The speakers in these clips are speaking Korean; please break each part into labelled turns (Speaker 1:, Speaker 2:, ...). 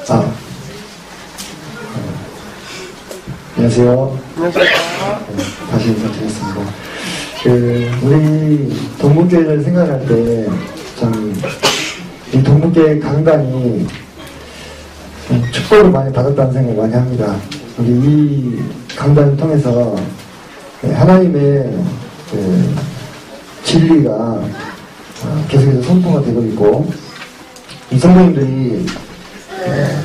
Speaker 1: 안녕하세요. 안녕하세요. 다시 인사드리겠습니다. 우리 동문교회를 생각할 때, 참, 이 동문교회 강단이 축복을 많이 받았다는 생각을 많이 합니다. 우리 이 강단을 통해서 하나님의 진리가 계속해서 선포가 되고 있고, 이 성도님들이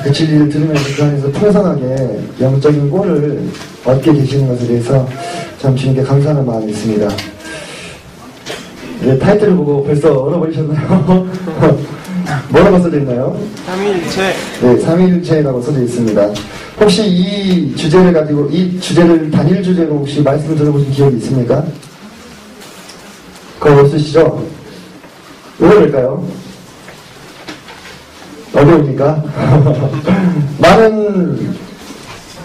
Speaker 1: 그 진리를 들으면서 그 안에서 풍성하게 영적인 꼴을 얻게 되시는 것에 대해서 참 주님께 감사하는 마음이 있습니다. 타이틀을 보고 벌써 얼어버리셨나요? 뭐라고 써져 있나요?
Speaker 2: 삼위일체.
Speaker 1: 네, 삼위일체라고 써져 있습니다. 혹시 이 주제를 가지고, 이 주제를 단일 주제로 혹시 말씀을 들어보신 기억이 있습니까? 그거 없으시죠? 왜 그럴까요? 어려우니까?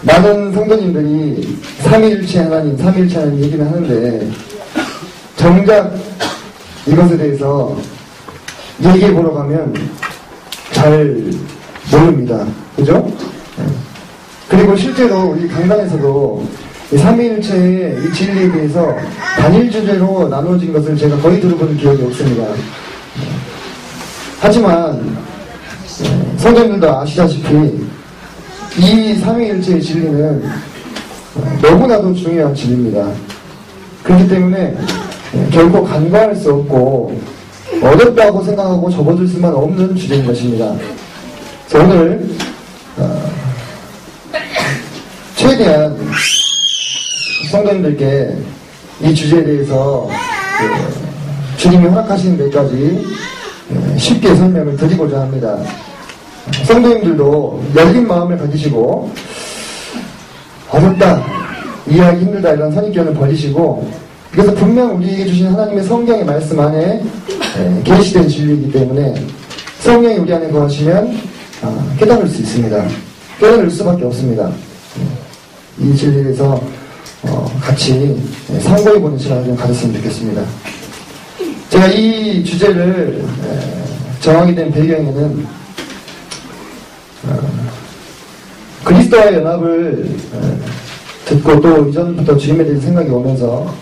Speaker 1: 많은 성도님들이 삼위일체 하나님 얘기는 하는데, 정작 이것에 대해서 얘기해보러 가면 잘 모릅니다. 그죠? 그리고 실제로 우리 강단에서도 이 삼위일체의 이 진리에 대해서 단일 주제로 나눠진 것을 제가 거의 들어본 기억이 없습니다. 하지만 성도님들도 아시다시피 이 삼위일체의 진리는 너무나도 중요한 진리입니다. 그렇기 때문에 결코 간과할 수 없고 어렵다고 생각하고 접어들 수만 없는 주제인 것입니다. 그래서 오늘 최대한 성도님들께 이 주제에 대해서 주님이 허락하시는 데까지 쉽게 설명을 드리고자 합니다. 성도님들도 열린 마음을 가지시고 어렵다, 이해하기 힘들다 이런 선입견을 버리시고, 그래서 분명 우리에게 주신 하나님의 성경의 말씀 안에 계시된 진리이기 때문에 성령이 우리 안에 거하시면 깨달을 수 있습니다. 깨달을 수밖에 없습니다. 이 진리에 대해서 같이 상고해보는 시간을 좀 가졌으면 좋겠습니다. 제가 이 주제를 정하게 된 배경에는 그리스도와의 연합을 듣고 또 이전부터 주님에 대해서 생각이 오면서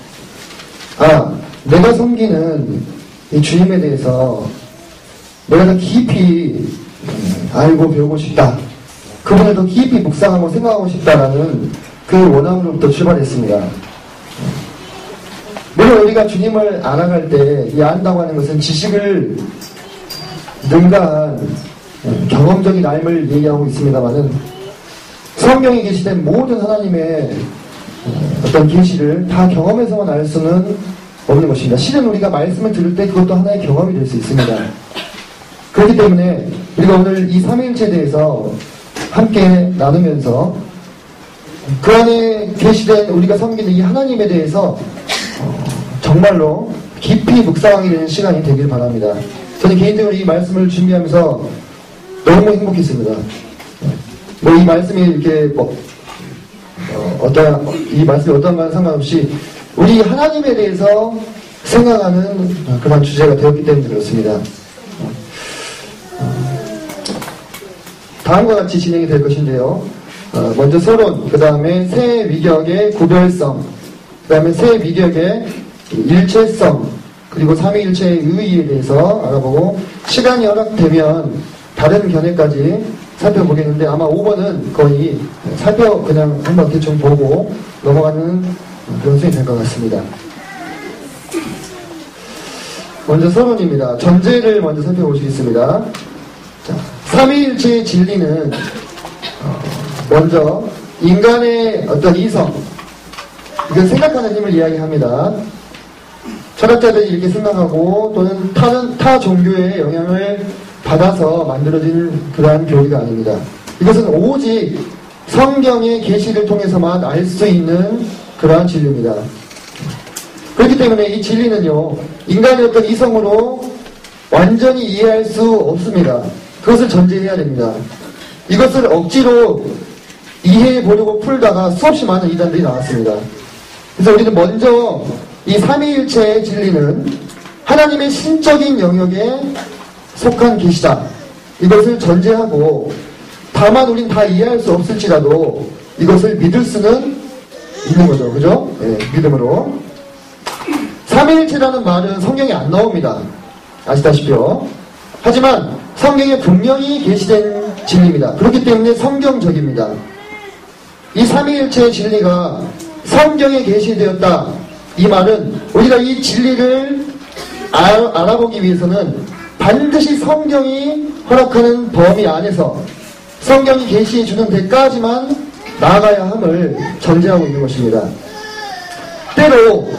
Speaker 1: 내가 섬기는 이 주님에 대해서 내가 더 깊이 알고 배우고 싶다. 그분을 더 깊이 묵상하고 생각하고 싶다라는 그 원함으로부터 출발했습니다. 물론 우리가 주님을 알아갈 때 이 안다고 하는 것은 지식을 능가한 경험적인 알을 얘기하고 있습니다만은 성경에 계시된 모든 하나님의 어떤 계시를 다 경험해서만 알 수는 없는 것입니다. 실은 우리가 말씀을 들을 때 그것도 하나의 경험이 될 수 있습니다. 그렇기 때문에 우리가 오늘 이 삼위일체에 대해서 함께 나누면서 그 안에 계시된 우리가 섬기는 이 하나님에 대해서 정말로 깊이 묵상하게 되는 시간이 되길 바랍니다. 저는 개인적으로 이 말씀을 준비하면서 너무 행복했습니다. 이 말씀이 이렇게 이 말씀이 어떤가는 상관없이 우리 하나님에 대해서 생각하는 그런 주제가 되었기 때문에 그렇습니다. 다음과 같이 진행이 될 것인데요. 먼저 서론, 그 다음에 새 위격의 구별성, 그 다음에 새 위격의 일체성, 그리고 삼위일체의 의의에 대해서 알아보고, 시간이 허락되면 다른 견해까지 살펴보겠는데 아마 5번은 거의 그냥 한번 대충 보고 넘어가는 그런 수이 될 것 같습니다. 먼저 서론입니다. 전제를 먼저 살펴보시겠습니다. 자, 삼위일체의 진리는 먼저 인간의 어떤 이성, 이건 생각하는 힘을 이야기합니다. 철학자들이 이렇게 생각하고 또는 타 종교의 영향을 받아서 만들어진 그러한 교리가 아닙니다. 이것은 오직 성경의 계시를 통해서만 알 수 있는 그러한 진리입니다. 그렇기 때문에 이 진리는요, 인간의 어떤 이성으로 완전히 이해할 수 없습니다. 그것을 전제해야 됩니다. 이것을 억지로 이해해 보려고 풀다가 수없이 많은 이단들이 나왔습니다. 그래서 우리는 먼저 이 삼위일체의 진리는 하나님의 신적인 영역에 속한 계시다. 이것을 전제하고 다만 우린 다 이해할 수 없을지라도 이것을 믿을 수는 있는 거죠. 그죠? 네, 믿음으로. 삼위일체라는 말은 성경에 안 나옵니다. 아시다시피요. 하지만 성경에 분명히 계시된 진리입니다. 그렇기 때문에 성경적입니다. 이 삼위일체의 진리가 성경에 계시되었다. 이 말은 우리가 이 진리를 알아보기 위해서는 반드시 성경이 허락하는 범위 안에서 성경이 계시해 주는 데까지만 나아가야 함을 전제하고 있는 것입니다. 때로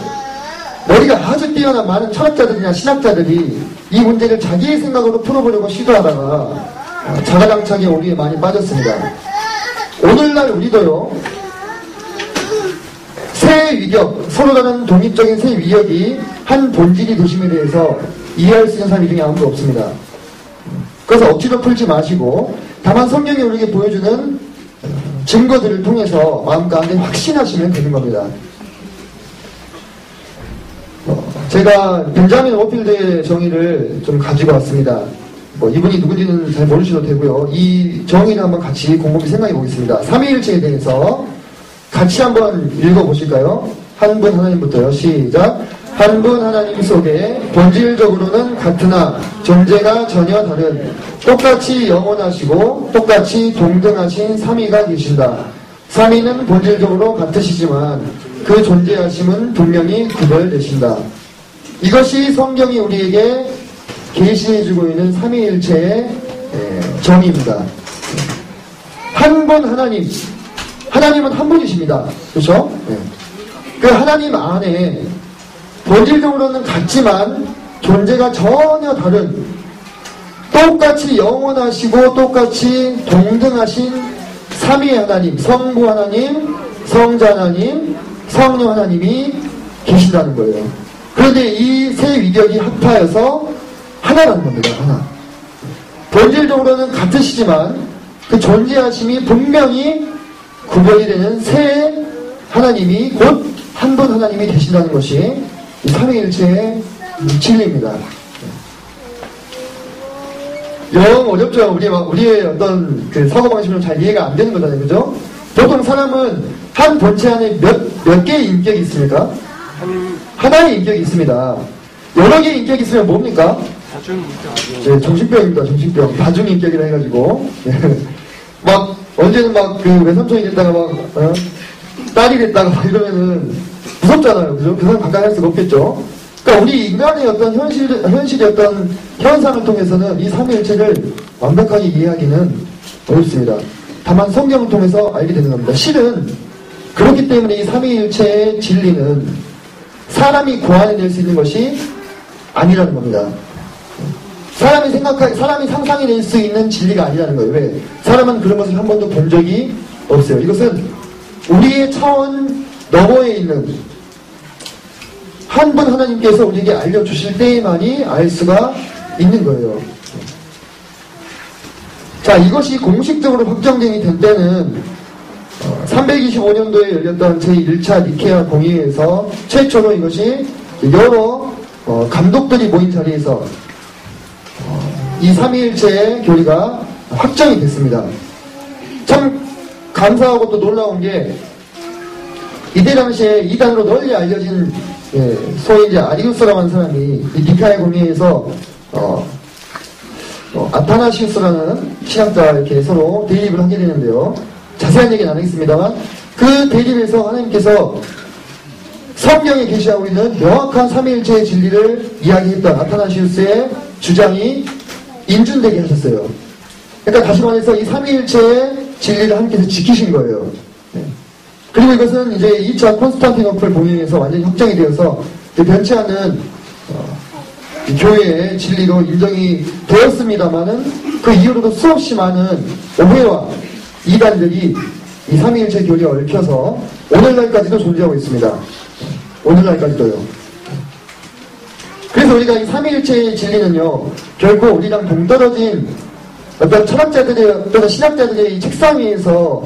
Speaker 1: 머리가 아주 뛰어난 많은 철학자들이나 신학자들이 이 문제를 자기의 생각으로 풀어보려고 시도하다가 자가당착의 오류에 많이 빠졌습니다. 오늘날 우리도요, 새 위격, 서로 다른 독립적인 새 위격이 한 본질이 되심에 대해서 이해할 수 있는 사람이 중에 아무도 없습니다. 그래서 억지로 풀지 마시고 다만 성경이 우리에게 보여주는 증거들을 통해서 마음 가운데 확신하시면 되는 겁니다. 제가 벤자민 워필드의 정의를 좀 가지고 왔습니다. 이분이 누군지는 잘 모르셔도 되고요. 이 정의를 한번 같이 곰곰이 생각해 보겠습니다. 삼위일체에 대해서 같이 한번 읽어보실까요? 한 분 하나님부터요. 시작. 한 분 하나님 속에 본질적으로는 같으나 존재가 전혀 다른 똑같이 영원하시고 똑같이 동등하신 삼위가 계신다. 삼위는 본질적으로 같으시지만 그 존재하심은 분명히 구별되신다. 이것이 성경이 우리에게 계시해주고 있는 삼위일체의 정의입니다. 한 분 하나님, 하나님은 한 분이십니다. 그렇죠? 그 하나님 안에 본질적으로는 같지만 존재가 전혀 다른 똑같이 영원하시고 똑같이 동등하신 삼위의 하나님, 성부 하나님, 성자 하나님, 성령 하나님이 계신다는 거예요. 그런데 이 세 위격이 합하여서 하나라는 겁니다. 하나. 본질적으로는 같으시지만 그 존재하심이 분명히 구별이 되는 세 하나님이 곧 한 분 하나님이 되신다는 것이 이 삼위일체의 진리입니다. 영 어렵죠. 우리의 어떤 그 사고방식으로 잘 이해가 안 되는 거잖아요. 그죠? 보통 사람은 한 본체 안에 몇 개의 인격이 있습니까? 하나의 인격이 있습니다. 여러 개의 인격이 있으면 뭡니까? 다중인격. 네, 정신병입니다. 정신병. 다중인격이라 해가지고. 막, 언제는 막, 외삼촌이 됐다가 막, 딸이 됐다가 막 이러면은 무섭잖아요. 그죠? 그 사람 가까이 할 수가 없겠죠? 그러니까 우리 인간의 어떤 현실의 어떤 현상을 통해서는 이 삼위일체를 완벽하게 이해하기는 어렵습니다. 다만 성경을 통해서 알게 되는 겁니다. 실은 그렇기 때문에 이 삼위일체의 진리는 사람이 고안해낼 수 있는 것이 아니라는 겁니다. 사람이 상상해낼 수 있는 진리가 아니라는 거예요. 왜? 사람은 그런 것을 한 번도 본 적이 없어요. 이것은 우리의 차원 너머에 있는 한 분 하나님께서 우리에게 알려주실 때에만이 알 수가 있는 거예요. 자, 이것이 공식적으로 확정된 때는 325년도에 열렸던 제1차 니케아 공의회에서 최초로 이것이 여러 감독들이 모인 자리에서 이 삼위일체의 교리가 확정이 됐습니다. 참 감사하고 또 놀라운 게 이때 당시에 이단으로 널리 알려진 소위 이제 아리우스라고 하는 사람이 이 니케아 공의회에서 아타나시우스라는 신학자 이렇게 서로 대립을 하게 되는데요. 자세한 얘기는 안 하겠습니다만 그 대립에서 하나님께서 성경에 계시하고 있는 명확한 삼위일체의 진리를 이야기했던 아타나시우스의 주장이 인준되게 하셨어요. 그러니까 다시 말해서 이 삼위일체의 진리를 하나님께서 지키신 거예요. 그리고 이것은 이제 2차 콘스탄티노플 공의회에서 완전히 확정이 되어서 변치 않는 교회의 진리로 인정이 되었습니다만은 그 이후로도 수없이 많은 오해와 이단들이 이 삼위일체 교리에 얽혀서 오늘날까지도 존재하고 있습니다. 오늘날까지도요. 그래서 우리가 이 삼위일체의 진리는요, 결코 우리랑 동떨어진 어떤 철학자들의 어떤 신학자들의 이 책상 위에서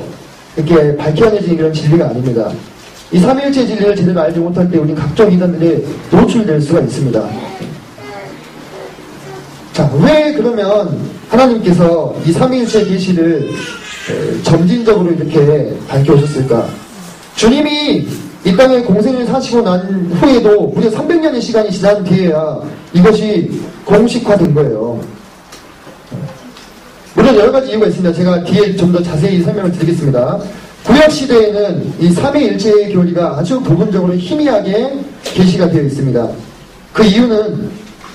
Speaker 1: 이렇게 밝혀내진 이런 진리가 아닙니다. 이 삼위일체 진리를 제대로 알지 못할 때 우리는 각종 이단들에 노출될 수가 있습니다. 자, 왜 그러면 하나님께서 이 삼위일체 계시를 점진적으로 이렇게 밝혀오셨을까? 주님이 이 땅에 공생을 사시고 난 후에도 무려 300년의 시간이 지난 뒤에야 이것이 공식화된 거예요. 물론 여러 가지 이유가 있습니다. 제가 뒤에 좀 더 자세히 설명을 드리겠습니다. 구약시대에는 이 삼위일체의 교리가 아주 부분적으로 희미하게 계시가 되어 있습니다. 그 이유는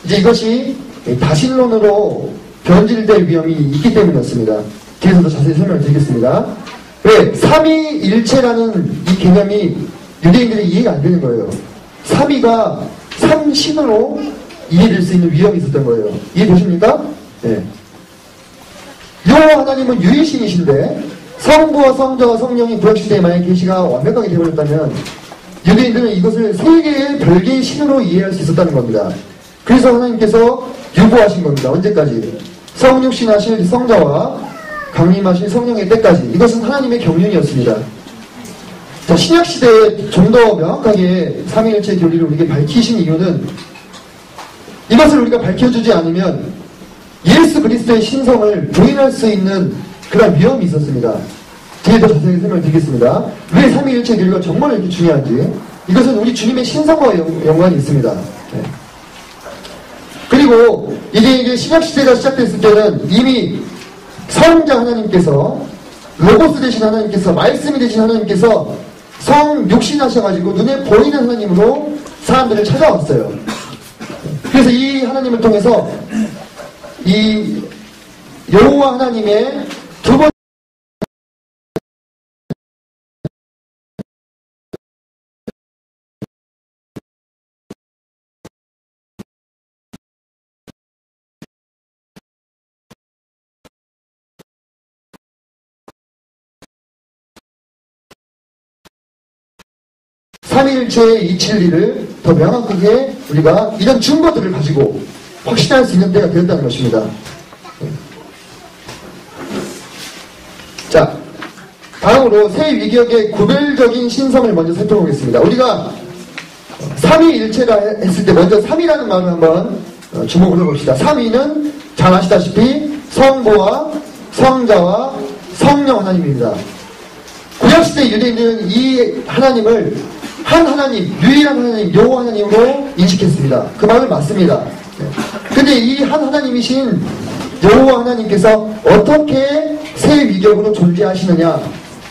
Speaker 1: 이제 이것이 다신론으로 변질될 위험이 있기 때문이었습니다. 뒤에서도 자세히 설명을 드리겠습니다. 왜? 삼위일체라는 이 개념이 유대인들이 이해가 안 되는 거예요. 삼위가 삼신으로 이해될 수 있는 위험이 있었던 거예요. 이해되십니까? 네. 여호와 하나님은 유일신이신데 성부와 성자와 성령이 구약시대에 만약 계시가 완벽하게 되어버렸다면 유대인들은 이것을 세 개의 별개의 신으로 이해할 수 있었다는 겁니다. 그래서 하나님께서 유보하신 겁니다. 언제까지? 성육신하실 성자와 강림하실 성령의 때까지. 이것은 하나님의 경륜이었습니다. 자, 신약시대에 좀 더 명확하게 삼위일체 교리를 우리에게 밝히신 이유는 이것을 우리가 밝혀주지 않으면 예수 그리스도의 신성을 부인할 수 있는 그런 위험이 있었습니다. 뒤에 더 자세히 설명을 드리겠습니다. 왜 삼위일체 교리가 정말 이렇게 중요한지. 이것은 우리 주님의 신성과 연관이 있습니다. 네. 그리고 이게 신약시대가 시작됐을 때는 이미 성자 하나님께서 로고스 되신 하나님께서 말씀이 되신 하나님께서 성육신하셔가지고 눈에 보이는 하나님으로 사람들을 찾아왔어요. 그래서 이 하나님을 통해서 이 여호와 하나님의 두 번째 삼위일체의 이 진리를 더 명확하게 우리가 이런 증거들을 가지고 확신할 수 있는 때가 되었다는 것입니다. 자, 다음으로 새 위격의 구별적인 신성을 먼저 살펴보겠습니다. 우리가 삼위일체라 했을 때 먼저 삼위라는 말을 한번 주목을 해봅시다. 삼위는 잘 아시다시피 성부와 성자와 성령 하나님입니다. 구약시대 유대인들은 이 하나님을 한 하나님, 유일한 하나님, 여호와 하나님으로 인식했습니다. 그 말은 맞습니다. 근데 이 한 하나님이신 여호와 하나님께서 어떻게 새 위격으로 존재하시느냐,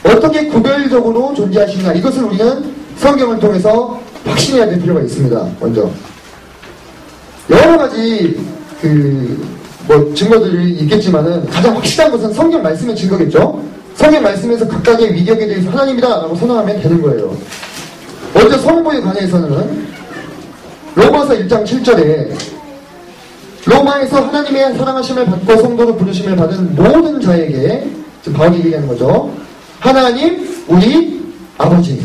Speaker 1: 어떻게 구별적으로 존재하시느냐, 이것을 우리는 성경을 통해서 확신해야 될 필요가 있습니다. 먼저 여러 가지 증거들이 있겠지만은 가장 확실한 것은 성경 말씀의 증거겠죠. 성경 말씀에서 각각의 위격에 대해서 하나님이다 라고 선언하면 되는 거예요. 먼저 성부에 관해서는 로마서 1장 7절에 로마에서 하나님의 사랑하심을 받고 성도로 부르심을 받은 모든 자에게, 지금 바울이 얘기하는 거죠. 하나님 우리 아버지.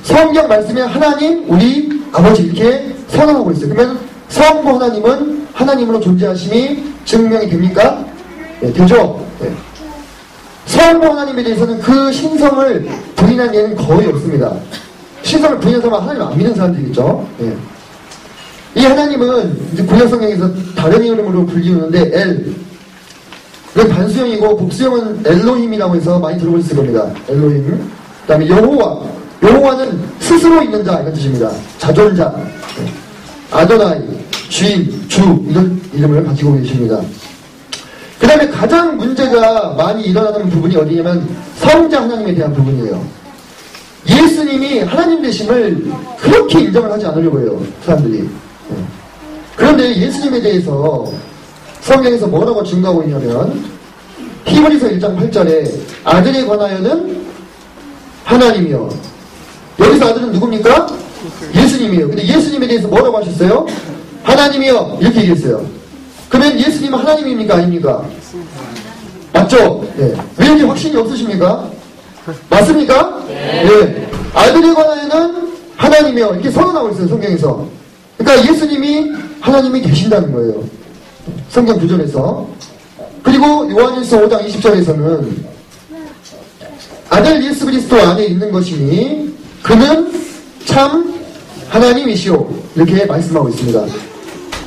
Speaker 1: 성경 말씀에 하나님 우리 아버지 이렇게 선언하고 있어요. 그러면 성부 하나님은 하나님으로 존재하심이 증명이 됩니까? 네, 되죠. 네. 성부 하나님에 대해서는 그 신성을 부인한 예는 거의 없습니다. 신성을 부인한 사람은 하나님 안 믿는 사람들이겠죠. 네. 이 하나님은 이제 구약 성경에서 다른 이름으로 불리우는데 이건 단수형이고 복수형은 엘로힘이라고 해서 많이 들어보셨을 겁니다. 엘로힘. 그 다음에 여호와는 스스로 있는 자 이런 뜻입니다. 자존자. 네. 아도나이, 주인, 주 이런 이름을 가지고 계십니다. 그 다음에 가장 문제가 많이 일어나는 부분이 어디냐면 성자 하나님에 대한 부분이에요. 예수님이 하나님 되심을 그렇게 인정을 하지 않으려고 해요. 사람들이. 그런데 예수님에 대해서 성경에서 뭐라고 증거하고 있냐면 히브리서 1장 8절에 아들에 관하여는 하나님이요. 여기서 아들은 누굽니까? 예수님이에요. 근데 예수님에 대해서 뭐라고 하셨어요? 하나님이요. 이렇게 얘기했어요. 그러면 예수님은 하나님입니까? 아닙니까? 맞죠? 네. 왜 이렇게 확신이 없으십니까? 맞습니까? 네. 아들에 관하여는 하나님이요. 이렇게 선언하고 있어요. 성경에서. 그러니까 예수님이 하나님이 되신다는 거예요. 성경 구절에서. 그리고 요한일서 5장 20절에서는 아들 예수 그리스도 안에 있는 것이니 그는 참 하나님이시오. 이렇게 말씀하고 있습니다.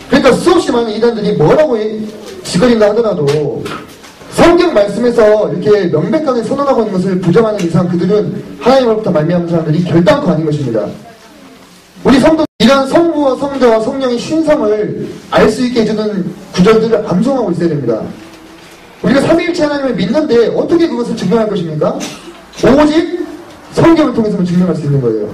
Speaker 1: 그러니까 수없이 많은 이단들이 뭐라고 짓거린다 하더라도 성경 말씀에서 이렇게 명백하게 선언하고 있는 것을 부정하는 이상 그들은 하나님으로부터 말미암은 사람들이 결단코 아닌 것입니다. 우리 성도 이러한 성부와 성자와 성령의 신성을 알 수 있게 해주는 구절들을 암송하고 있어야 됩니다. 우리가 삼위일체 하나님을 믿는데 어떻게 그것을 증명할 것입니까? 오직 성경을 통해서만 증명할 수 있는 거예요.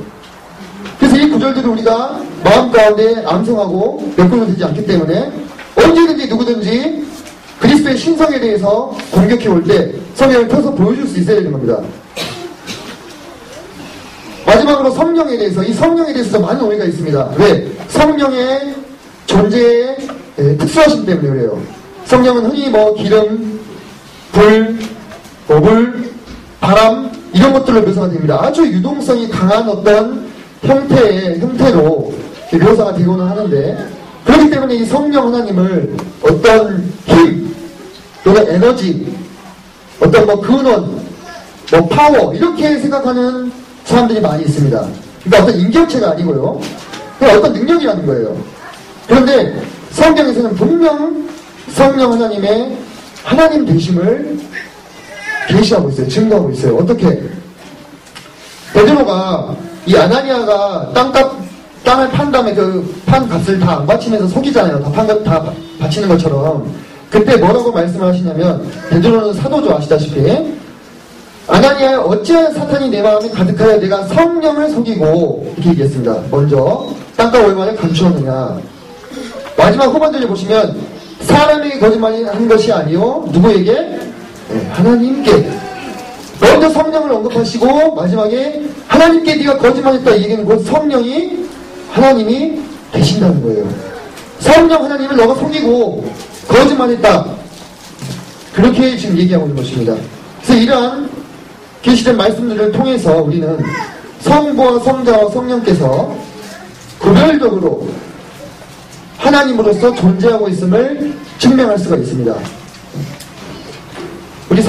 Speaker 1: 그래서 이 구절들을 우리가 마음 가운데 암송하고 메꾸면 되지 않기 때문에 언제든지 누구든지 그리스도의 신성에 대해서 공격해 올 때 성경을 펴서 보여줄 수 있어야 되는 겁니다. 마지막으로 성령에 대해서, 이 성령에 대해서 많은 오해가 있습니다. 왜? 성령의 존재에 특수하심 때문에 그래요. 성령은 흔히 기름, 불, 물, 바람 이런 것들로 묘사가 됩니다. 아주 유동성이 강한 어떤 형태로 묘사가 되고는 하는데, 그렇기 때문에 이 성령 하나님을 어떤 힘 또는 에너지, 어떤 근원, 파워 이렇게 생각하는 사람들이 많이 있습니다. 그러니까 어떤 인격체가 아니고요, 그냥 어떤 능력이라는 거예요. 그런데 성경에서는 분명 성령 하나님의 하나님 되심을 계시하고 있어요. 증거하고 있어요. 어떻게? 베드로가 이 아나니아가 땅을 판 다음에 그 판 값을 다 안 바치면서 속이잖아요. 다 바치는 것처럼. 그때 뭐라고 말씀을 하시냐면, 베드로는 사도죠. 아시다시피. 아나니아 어찌하여 사탄이 내 마음에 가득하여 내가 성령을 속이고, 이렇게 얘기했습니다. 먼저 땅과 월만을 감추었느냐. 마지막 후반절에 보시면 사람에게 거짓말이 한 것이 아니요 누구에게? 하나님께. 먼저 성령을 언급하시고 마지막에 하나님께 네가 거짓말했다. 이 얘기는 곧 성령이 하나님이 되신다는 거예요. 성령 하나님을 너가 속이고 거짓말했다. 그렇게 지금 얘기하고 있는 것입니다. 그래서 이러한 계시된 말씀들을 통해서 우리는 성부와 성자와 성령께서 구별적으로 하나님으로서 존재하고 있음을 증명할 수가 있습니다. 우리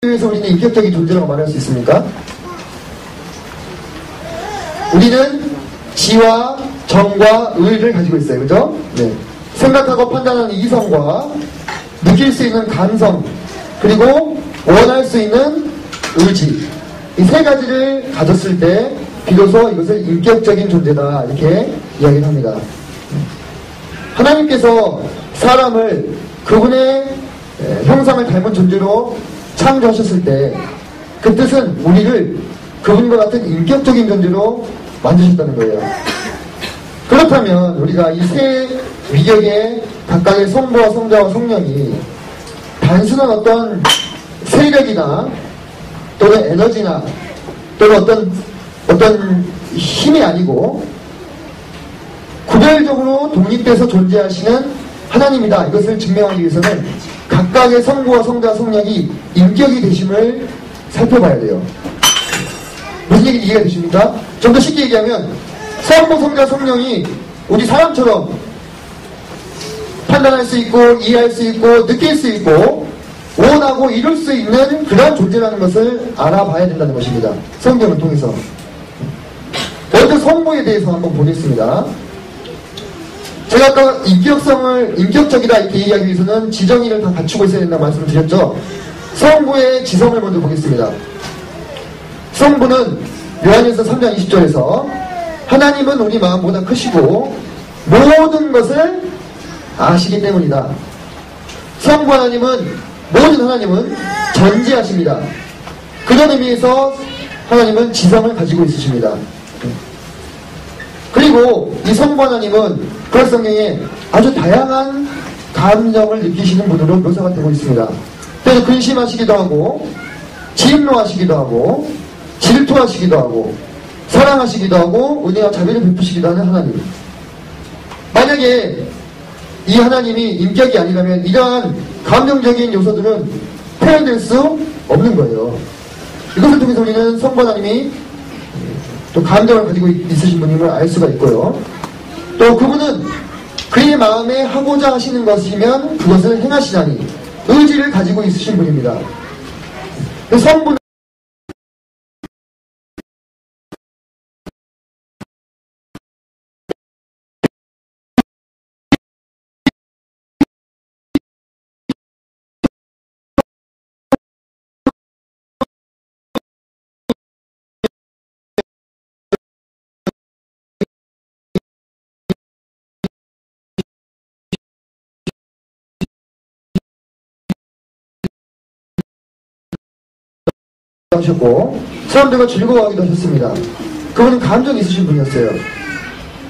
Speaker 1: 그래서 우리는 인격적인 존재라고 말할 수 있습니까? 우리는 지와 정과 의를 가지고 있어요. 그죠? 네. 생각하고 판단하는 이성과 느낄 수 있는 감성, 그리고 원할 수 있는 의지, 이 세 가지를 가졌을 때 비로소 이것을 인격적인 존재다, 이렇게 이야기를 합니다. 하나님께서 사람을 그분의 형상을 닮은 존재로 창조하셨을 때 그 뜻은 우리를 그분과 같은 인격적인 존재로 만드셨다는 거예요. 그렇다면 우리가 이 세 위격의 각각의 성부와 성자와 성령이 단순한 어떤 세력이나 또는 에너지나 또는 어떤 힘이 아니고 구별적으로 독립돼서 존재하시는 하나님이다, 이것을 증명하기 위해서는 각각의 성부와 성자, 성령이 인격이 되심을 살펴봐야 돼요. 무슨 얘기인지 이해가 되십니까? 좀 더 쉽게 얘기하면 성부, 성자, 성령이 우리 사람처럼 판단할 수 있고 이해할 수 있고 느낄 수 있고 원하고 이룰 수 있는 그런 존재라는 것을 알아봐야 된다는 것입니다. 성경을 통해서. 먼저 성부에 대해서 한번 보겠습니다. 제가 아까 인격적이다 이렇게 얘기하기 위해서는 지정의를 다 갖추고 있어야 된다고 말씀을 드렸죠. 성부의 지성을 먼저 보겠습니다. 성부는 요한일서 3장 20절에서 하나님은 우리 마음보다 크시고 모든 것을 아시기 때문이다. 성부 모든 하나님은 전지하십니다. 그런 의미에서 하나님은 지성을 가지고 있으십니다. 그리고 그리고 이 성부 하나님은 구약성경에 아주 다양한 감정을 느끼시는 분으로 묘사가 되고 있습니다. 그래서 근심하시기도 하고, 진노하시기도 하고, 질투하시기도 하고, 사랑하시기도 하고, 은혜와 자비를 베푸시기도 하는 하나님. 만약에 이 하나님이 인격이 아니라면 이러한 감정적인 요소들은 표현될 수 없는 거예요. 이것을 통해서 우리는 성부 하나님이 또 감정을 가지고 있으신 분임을 알 수가 있고요. 또 그분은 그의 마음에 하고자 하시는 것이면 그것을 행하시다니 의지를 가지고 있으신 분입니다. 성부는 하셨고 사람들과 즐거워하기도 하셨습니다. 그분은 감정이 있으신 분이었어요.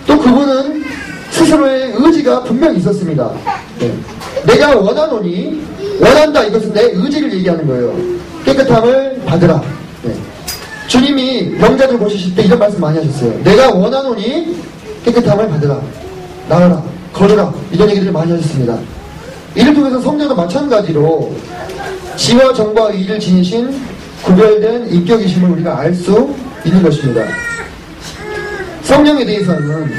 Speaker 1: 또 그분은 스스로의 의지가 분명히 있었습니다. 네. 내가 원하노니 원한다, 이것은 내 의지를 얘기하는 거예요. 깨끗함을 받으라. 네. 주님이 병자들 보시실 때 이런 말씀 많이 하셨어요. 내가 원하노니 깨끗함을 받으라, 나으라, 걸으라, 이런 얘기들을 많이 하셨습니다. 이를 통해서 성령도 마찬가지로 지와 정과 의를 지니신 구별된 인격이심을 우리가 알 수 있는 것입니다. 성령에 대해서는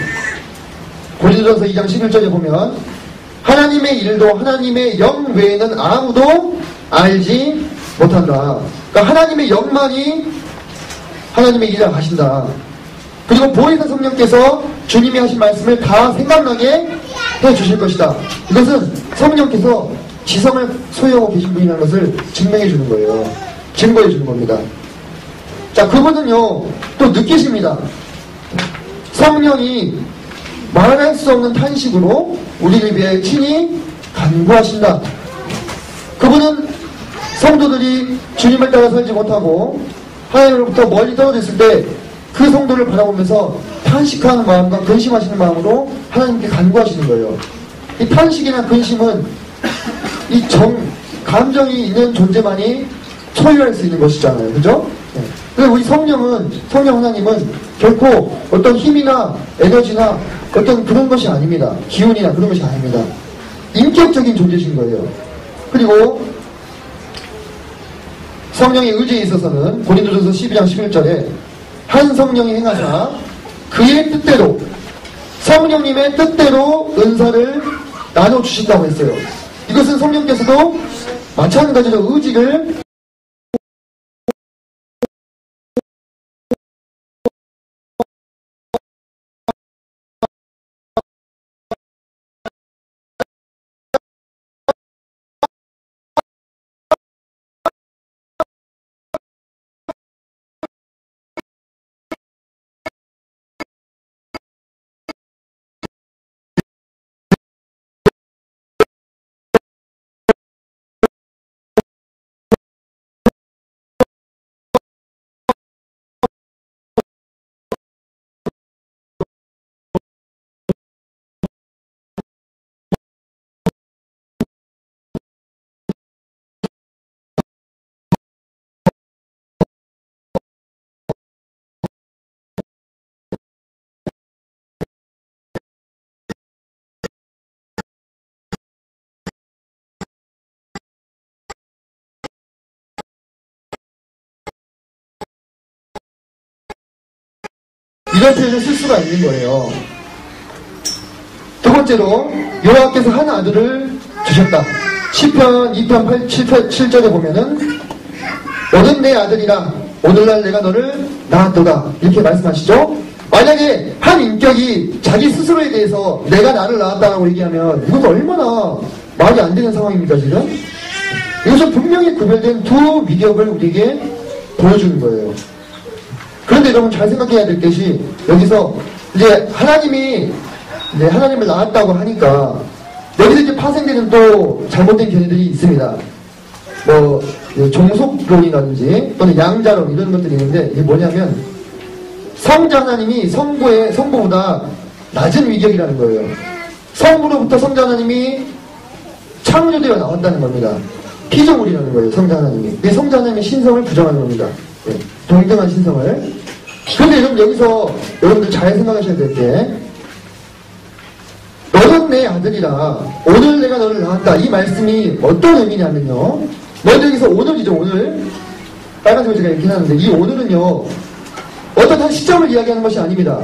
Speaker 1: 고린도전서 2장 11절에 보면 하나님의 일도 하나님의 영 외에는 아무도 알지 못한다. 그러니까 하나님의 영만이 하나님의 일을 하신다. 그리고 보혜사 성령께서 주님이 하신 말씀을 다 생각나게 해주실 것이다. 이것은 성령께서 지성을 소유하고 계신 분이라는 것을 증명해 주는 거예요. 증거해 주는 겁니다. 자, 그분은요 또 느끼십니다. 성령이 말할 수 없는 탄식으로 우리를 위해 친히 간구하신다. 그분은 성도들이 주님을 따라 살지 못하고 하나님으로부터 멀리 떨어져 있을 때 그 성도를 바라보면서 탄식하는 마음과 근심하시는 마음으로 하나님께 간구하시는 거예요. 이 탄식이나 근심은 이 감정이 있는 존재만이 소유할 수 있는 것이잖아요. 그죠? 네. 그래서 우리 성령 하나님은 결코 어떤 힘이나 에너지나 어떤 그런 것이 아닙니다. 기운이나 그런 것이 아닙니다. 인격적인 존재신 거예요. 그리고 성령의 의지에 있어서는 고린도전서 12장 11절에 한 성령이 행하사 그의 뜻대로, 성령님의 뜻대로 은사를 나눠주신다고 했어요. 이것은 성령께서도 마찬가지로 의지를 이런 표현을 쓸 수가 있는 거예요. 두 번째로 여호와께서 한 아들을 주셨다. 시편 2편 7절에 보면은 너는 내 아들이라 오늘날 내가 너를 낳았도다, 이렇게 말씀하시죠. 만약에 한 인격이 자기 스스로에 대해서 내가 나를 낳았다라고 얘기하면 이건 얼마나 말이 안 되는 상황입니까 지금? 이것은 분명히 구별된 두 미격을 우리에게 보여주는 거예요. 그런데 여러분 잘 생각해야 될 것이, 여기서 이제 하나님이 이제 하나님을 낳았다고 하니까 여기서 이제 파생되는 또 잘못된 견해들이 있습니다. 종속론이라든지 또는 양자론 이런 것들이 있는데, 이게 뭐냐면 성자 하나님이 성부보다 낮은 위격이라는 거예요. 성부로부터 성자 하나님이 창조되어 나왔다는 겁니다. 피조물이라는 거예요, 성자 하나님이. 이 성자 하나님의 신성을 부정하는 겁니다. 네, 동등한 신성을. 그런데 여러분, 여기서 여러분들 잘 생각하셔야 될 게, 너는 내 아들이라 오늘 내가 너를 낳았다. 이 말씀이 어떤 의미냐면요. 먼저 여기서 오늘이죠, 오늘. 빨간색으로 제가 이렇게 하는데, 이 오늘은요, 어떤 한 시점을 이야기하는 것이 아닙니다.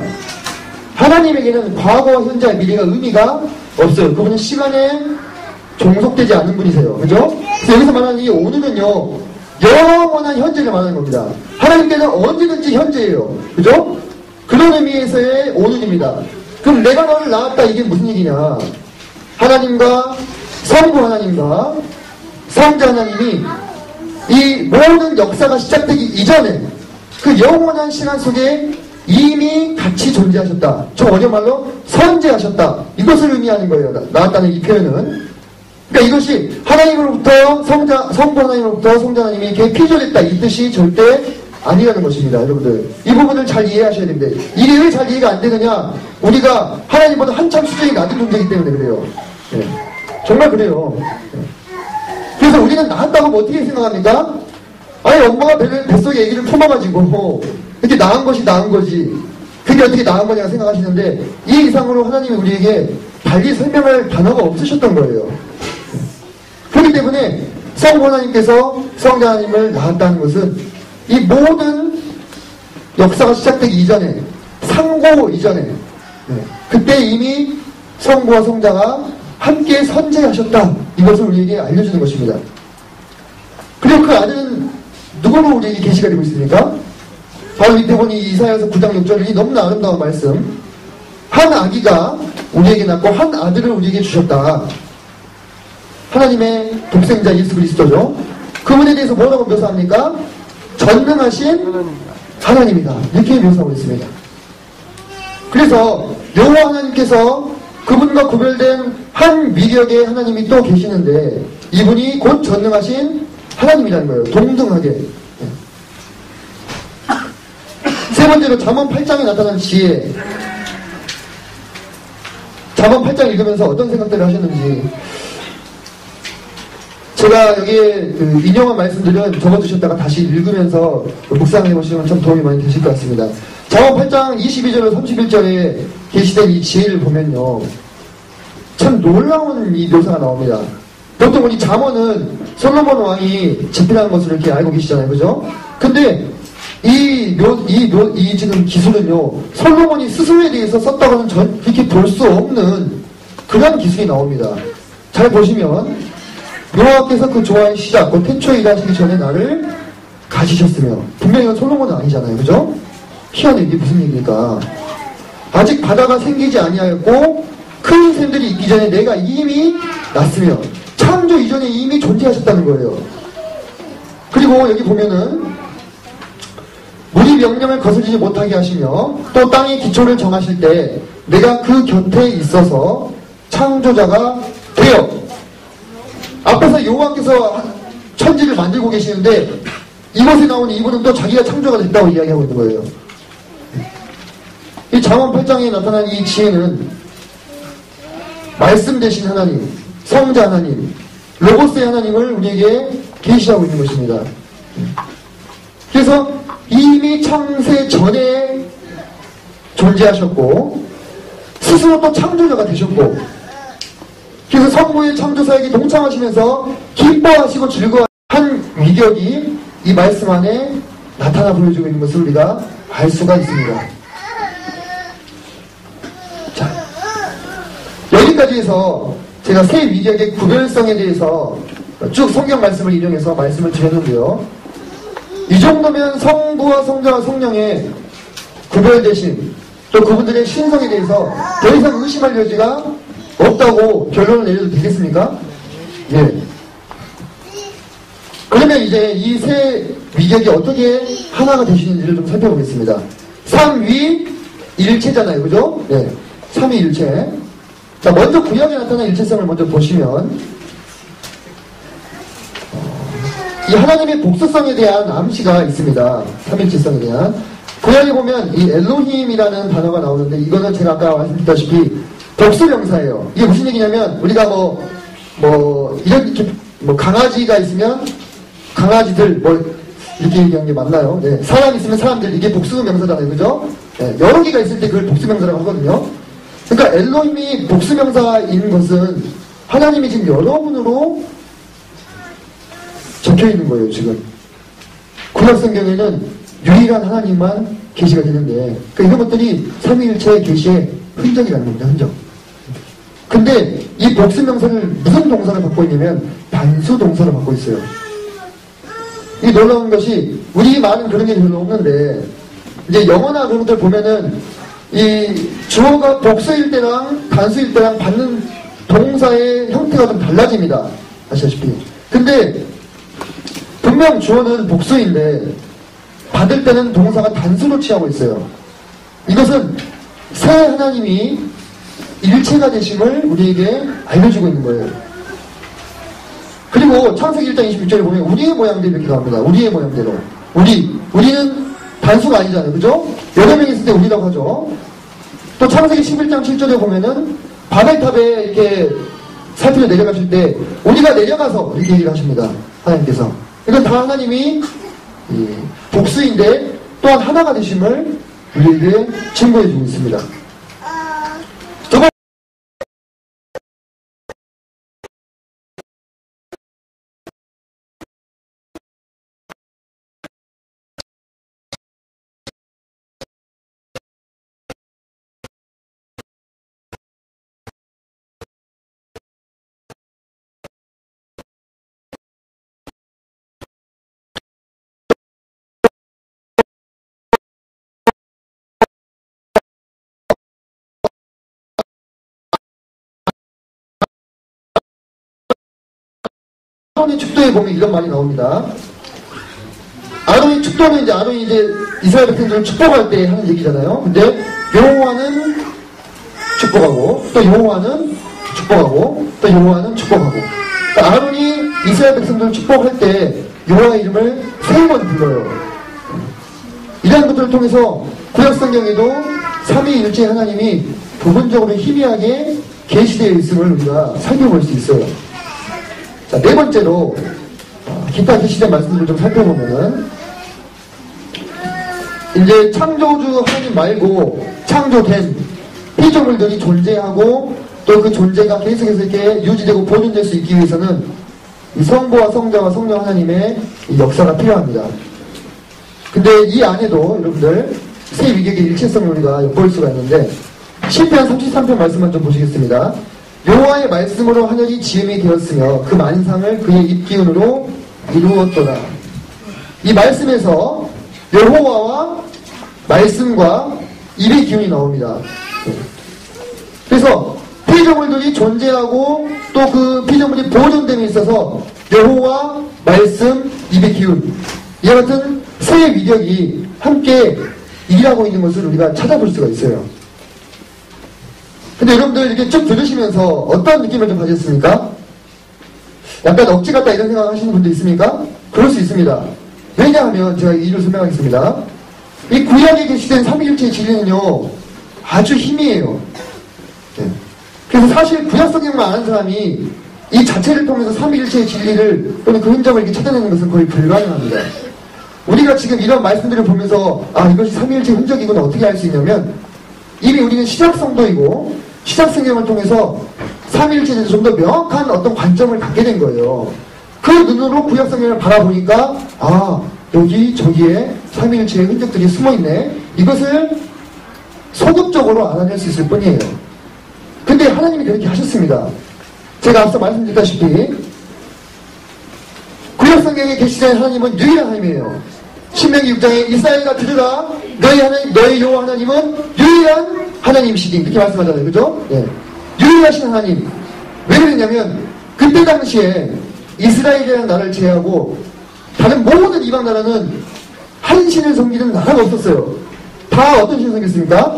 Speaker 1: 하나님에게는 과거와 현재, 미래가 의미가 없어요. 그분은 시간에 종속되지 않은 분이세요. 그죠? 그래서 여기서 말하는 이 오늘은요, 영원한 현재를 말하는 겁니다. 하나님께는 언제든지 현재예요. 그죠? 그런 의미에서의 오늘입니다. 그럼 내가 너를 낳았다, 이게 무슨 얘기냐? 하나님과 성부 하나님과 성자 하나님이 이 모든 역사가 시작되기 이전에 그 영원한 시간 속에 이미 같이 존재하셨다. 저 어려운 말로 선재하셨다. 이것을 의미하는 거예요. 나왔다는 이 표현은. 그러니까 이것이 하나님으로부터 성부 하나님으로부터 성자 하나님이 이렇게 피조됐다. 이 뜻이 절대 아니라는 것입니다. 여러분들. 이 부분을 잘 이해하셔야 됩니다. 이게 왜 잘 이해가 안 되느냐? 우리가 하나님보다 한참 수준이 낮은 존재이기 때문에 그래요. 네. 정말 그래요. 네. 그래서 우리는 낳았다고 하면 어떻게 생각합니까? 아니, 엄마가 뱃속에 아기를 품어가지고 이렇게 낳은 것이 낳은 거지. 그게 어떻게 낳은 거냐 생각하시는데, 이 이상으로 하나님이 우리에게 달리 설명할 단어가 없으셨던 거예요. 그렇기 때문에 성부 하나님께서 성자 하나님을 낳았다는 것은 이 모든 역사가 시작되기 이전에, 상고 이전에, 그때 이미 성부와 성자가 함께 선재하셨다. 이것을 우리에게 알려주는 것입니다. 그리고 그 아들은 누구로 우리에게 계시가 되고 있습니까? 바로 밑에 보니 이사야서 9장 6절이 너무나 아름다운 말씀. 한 아기가 우리에게 낳고 한 아들을 우리에게 주셨다. 하나님의 독생자 예수 그리스도죠. 그분에 대해서 뭐라고 묘사합니까? 전능하신 하나님이다. 이렇게 묘사하고 있습니다. 그래서 여호와 하나님께서 그분과 구별된 한 위력의 하나님이 또 계시는데, 이분이 곧 전능하신 하나님이라는 거예요. 동등하게. 세 번째로 잠언 8장에 나타난 지혜. 잠언 8장 읽으면서 어떤 생각들을 하셨는지. 제가 여기에 인용한 말씀들은 적어두셨다가 다시 읽으면서 묵상해 보시면 참 도움이 많이 되실 것 같습니다. 잠언 8장 22절로 31절에 계시된 이 지혜를 보면요, 참 놀라운 이 묘사가 나옵니다. 보통 우리 잠언은 솔로몬 왕이 집필한 것으로 이렇게 알고 계시잖아요. 그죠? 근데 이 지금 기술은요, 솔로몬이 스스로에 대해서 썼다고는 그렇게 볼 수 없는 그런 기술이 나옵니다. 잘 보시면, 여호와께서 그 조화의 시작, 곧 태초에 일하시기 전에 나를 가지셨으며, 분명히 이건 솔로몬은 아니잖아요. 그죠? 희한해. 이게 무슨 얘기입니까? 아직 바다가 생기지 아니하였고 큰 샘들이 있기 전에 내가 이미 났으며, 창조 이전에 이미 존재하셨다는 거예요. 그리고 여기 보면은 물이 명령을 거스르지 못하게 하시며 또 땅의 기초를 정하실 때 내가 그 곁에 있어서 창조자가 되어. 앞에서 여호와께서 천지를 만들고 계시는데 이곳에 나오는 이분은 또 자기가 창조가 됐다고 이야기하고 있는 거예요. 이 잠언 8장에 나타난 이 지혜는 말씀 되신 하나님, 성자 하나님, 로고스의 하나님을 우리에게 계시하고 있는 것입니다. 그래서 이미 창세 전에 존재하셨고 스스로 또 창조자가 되셨고, 그래서 성부의 창조사에게 동참하시면서 기뻐하시고 즐거워한 위격이 이 말씀 안에 나타나 보여주고 있는 것을 우리가 알 수가 있습니다. 자, 여기까지 해서 제가 세 위격의 구별성에 대해서 쭉 성경 말씀을 인용해서 말씀을 드렸는데요. 이 정도면 성부와 성자와 성령의 구별되신, 또 그분들의 신성에 대해서 더 이상 의심할 여지가 없다고 결론을 내려도 되겠습니까? 예. 그러면 이제 이 세 위격이 어떻게 하나가 되시는지를 좀 살펴보겠습니다. 삼위일체잖아요. 그죠? 네. 삼위일체. 자, 먼저 구약에 나타난 일체성을 먼저 보시면, 이 하나님의 복수성에 대한 암시가 있습니다. 삼일체성에 대한. 구약에 보면 이 엘로힘이라는 단어가 나오는데 이거는 제가 아까 말씀드렸다시피 복수명사예요. 이게 무슨 얘기냐면 우리가 이렇게 강아지가 있으면 강아지들 이렇게 얘기하는 게 맞나요? 네. 사람 있으면 사람들 이게 복수명사잖아요. 그죠? 네. 여러 개가 있을 때 그걸 복수명사라고 하거든요. 그러니까 엘로힘이 복수명사인 것은 하나님이 지금 여러분으로 적혀 있는 거예요. 지금 구약 성경에는 유일한 하나님만 계시가 되는데 이런 것들이 삼위일체의 계시의 흔적이라는 겁니다. 흔적. 근데 이 복수명사를 무슨 동사를 갖고 있냐면 단수 동사를 갖고 있어요. 이 놀라운 것이 우리 말은 그런 게 별로 없는데 이제 영어나 그런 것들 보면은 이 주어가 복수일 때랑 단수일 때랑 받는 동사의 형태가 좀 달라집니다. 아시다시피. 근데 분명 주어는 복수인데 받을 때는 동사가 단수로 취하고 있어요. 이것은 새 하나님이 일체가 되심을 우리에게 알려주고 있는 거예요. 그리고 창세기 1장 26절에 보면 우리의 모양대로 이렇게 나옵니다. 우리의 모양대로. 우리는 단수가 아니잖아요. 그죠? 여러 명 있을 때 우리라고 하죠. 또 창세기 11장 7절에 보면은 바벨탑에 이렇게 살피려 내려가실 때 우리가 내려가서 이렇게 얘기를 하십니다. 하나님께서. 이건 다 하나님이 복수인데 또한 하나가 되심을 우리에게 증거해주고 있습니다. 아론의 축도에 보면 이런 말이 나옵니다. 아론의 축도는 아론이 이스라엘 백성들을 축복할 때 하는 얘기잖아요. 근데 여호와는 축복하고 또 여호와는 축복하고 또 여호와는 축복하고. 그러니까 아론이 이스라엘 백성들을 축복할 때 여호와의 이름을 3번 불러요. 이러한 것들을 통해서 구약 성경에도 삼위일체 하나님이 부분적으로 희미하게 계시되어 있음을 우리가 살펴볼 수 있어요. 자, 네 번째로 기타 계시된 말씀들을 좀 살펴보면은 이제 창조주 하나님 말고 창조된 피조물들이 존재하고 또 그 존재가 계속해서 이렇게 유지되고 보존될 수 있기 위해서는 이 성부와 성자와 성령 하나님의 이 역사가 필요합니다. 근데 이 안에도 여러분들 세 위격의 일체성을 우리가 엿볼 수가 있는데 시편 33편 말씀만 좀 보시겠습니다. 여호와의 말씀으로 하늘이 지음이 되었으며 그 만상을 그의 입기운으로 이루었도다. 이 말씀에서 여호와와 말씀과 입의 기운이 나옵니다. 그래서 피조물들이 존재하고 또 그 피조물이 보존됨에 있어서 여호와, 말씀, 입의 기운 이와 같은 세 위력이 함께 일하고 있는 것을 우리가 찾아볼 수가 있어요. 근데 여러분들 이렇게 쭉 들으시면서 어떤 느낌을 좀 가졌습니까? 약간 억지 같다 이런 생각 하시는 분도 있습니까? 그럴 수 있습니다. 왜냐하면 제가 이유를 설명하겠습니다. 이 구약에 계시된 삼위일체의 진리는요 아주 희미해요. 네. 그래서 사실 구약 성경만 아는 사람이 이 자체를 통해서 삼위일체의 진리를 또는 그 흔적을 이렇게 찾아내는 것은 거의 불가능합니다. 우리가 지금 이런 말씀들을 보면서 이것이 삼위일체의 흔적이구나 어떻게 알 수 있냐면 이미 우리는 시작성도이고 시작성경을 통해서 삼위일체에 대해서 좀 더 명확한 어떤 관점을 갖게 된 거예요. 그 눈으로 구약성경을 바라보니까 여기 저기에 삼위일체의 흔적들이 숨어있네. 이것을 소극적으로 알아낼 수 있을 뿐이에요. 근데 하나님이 그렇게 하셨습니다. 제가 앞서 말씀드렸다시피 구약성경에 계시된 하나님은 유일한 하나님이에요. 신명기 6장에 이스라엘아 들으라 너희 여호와 하나님은 유일한 하나님이시니 이렇게 말씀하잖아요. 그죠? 예. 유일하신 하나님. 왜 그랬냐면 그때 당시에 이스라엘이라는 나라를 제외하고 다른 모든 이방 나라는 한 신을 섬기는 나라가 없었어요. 다 어떤 신을 섬겼습니까?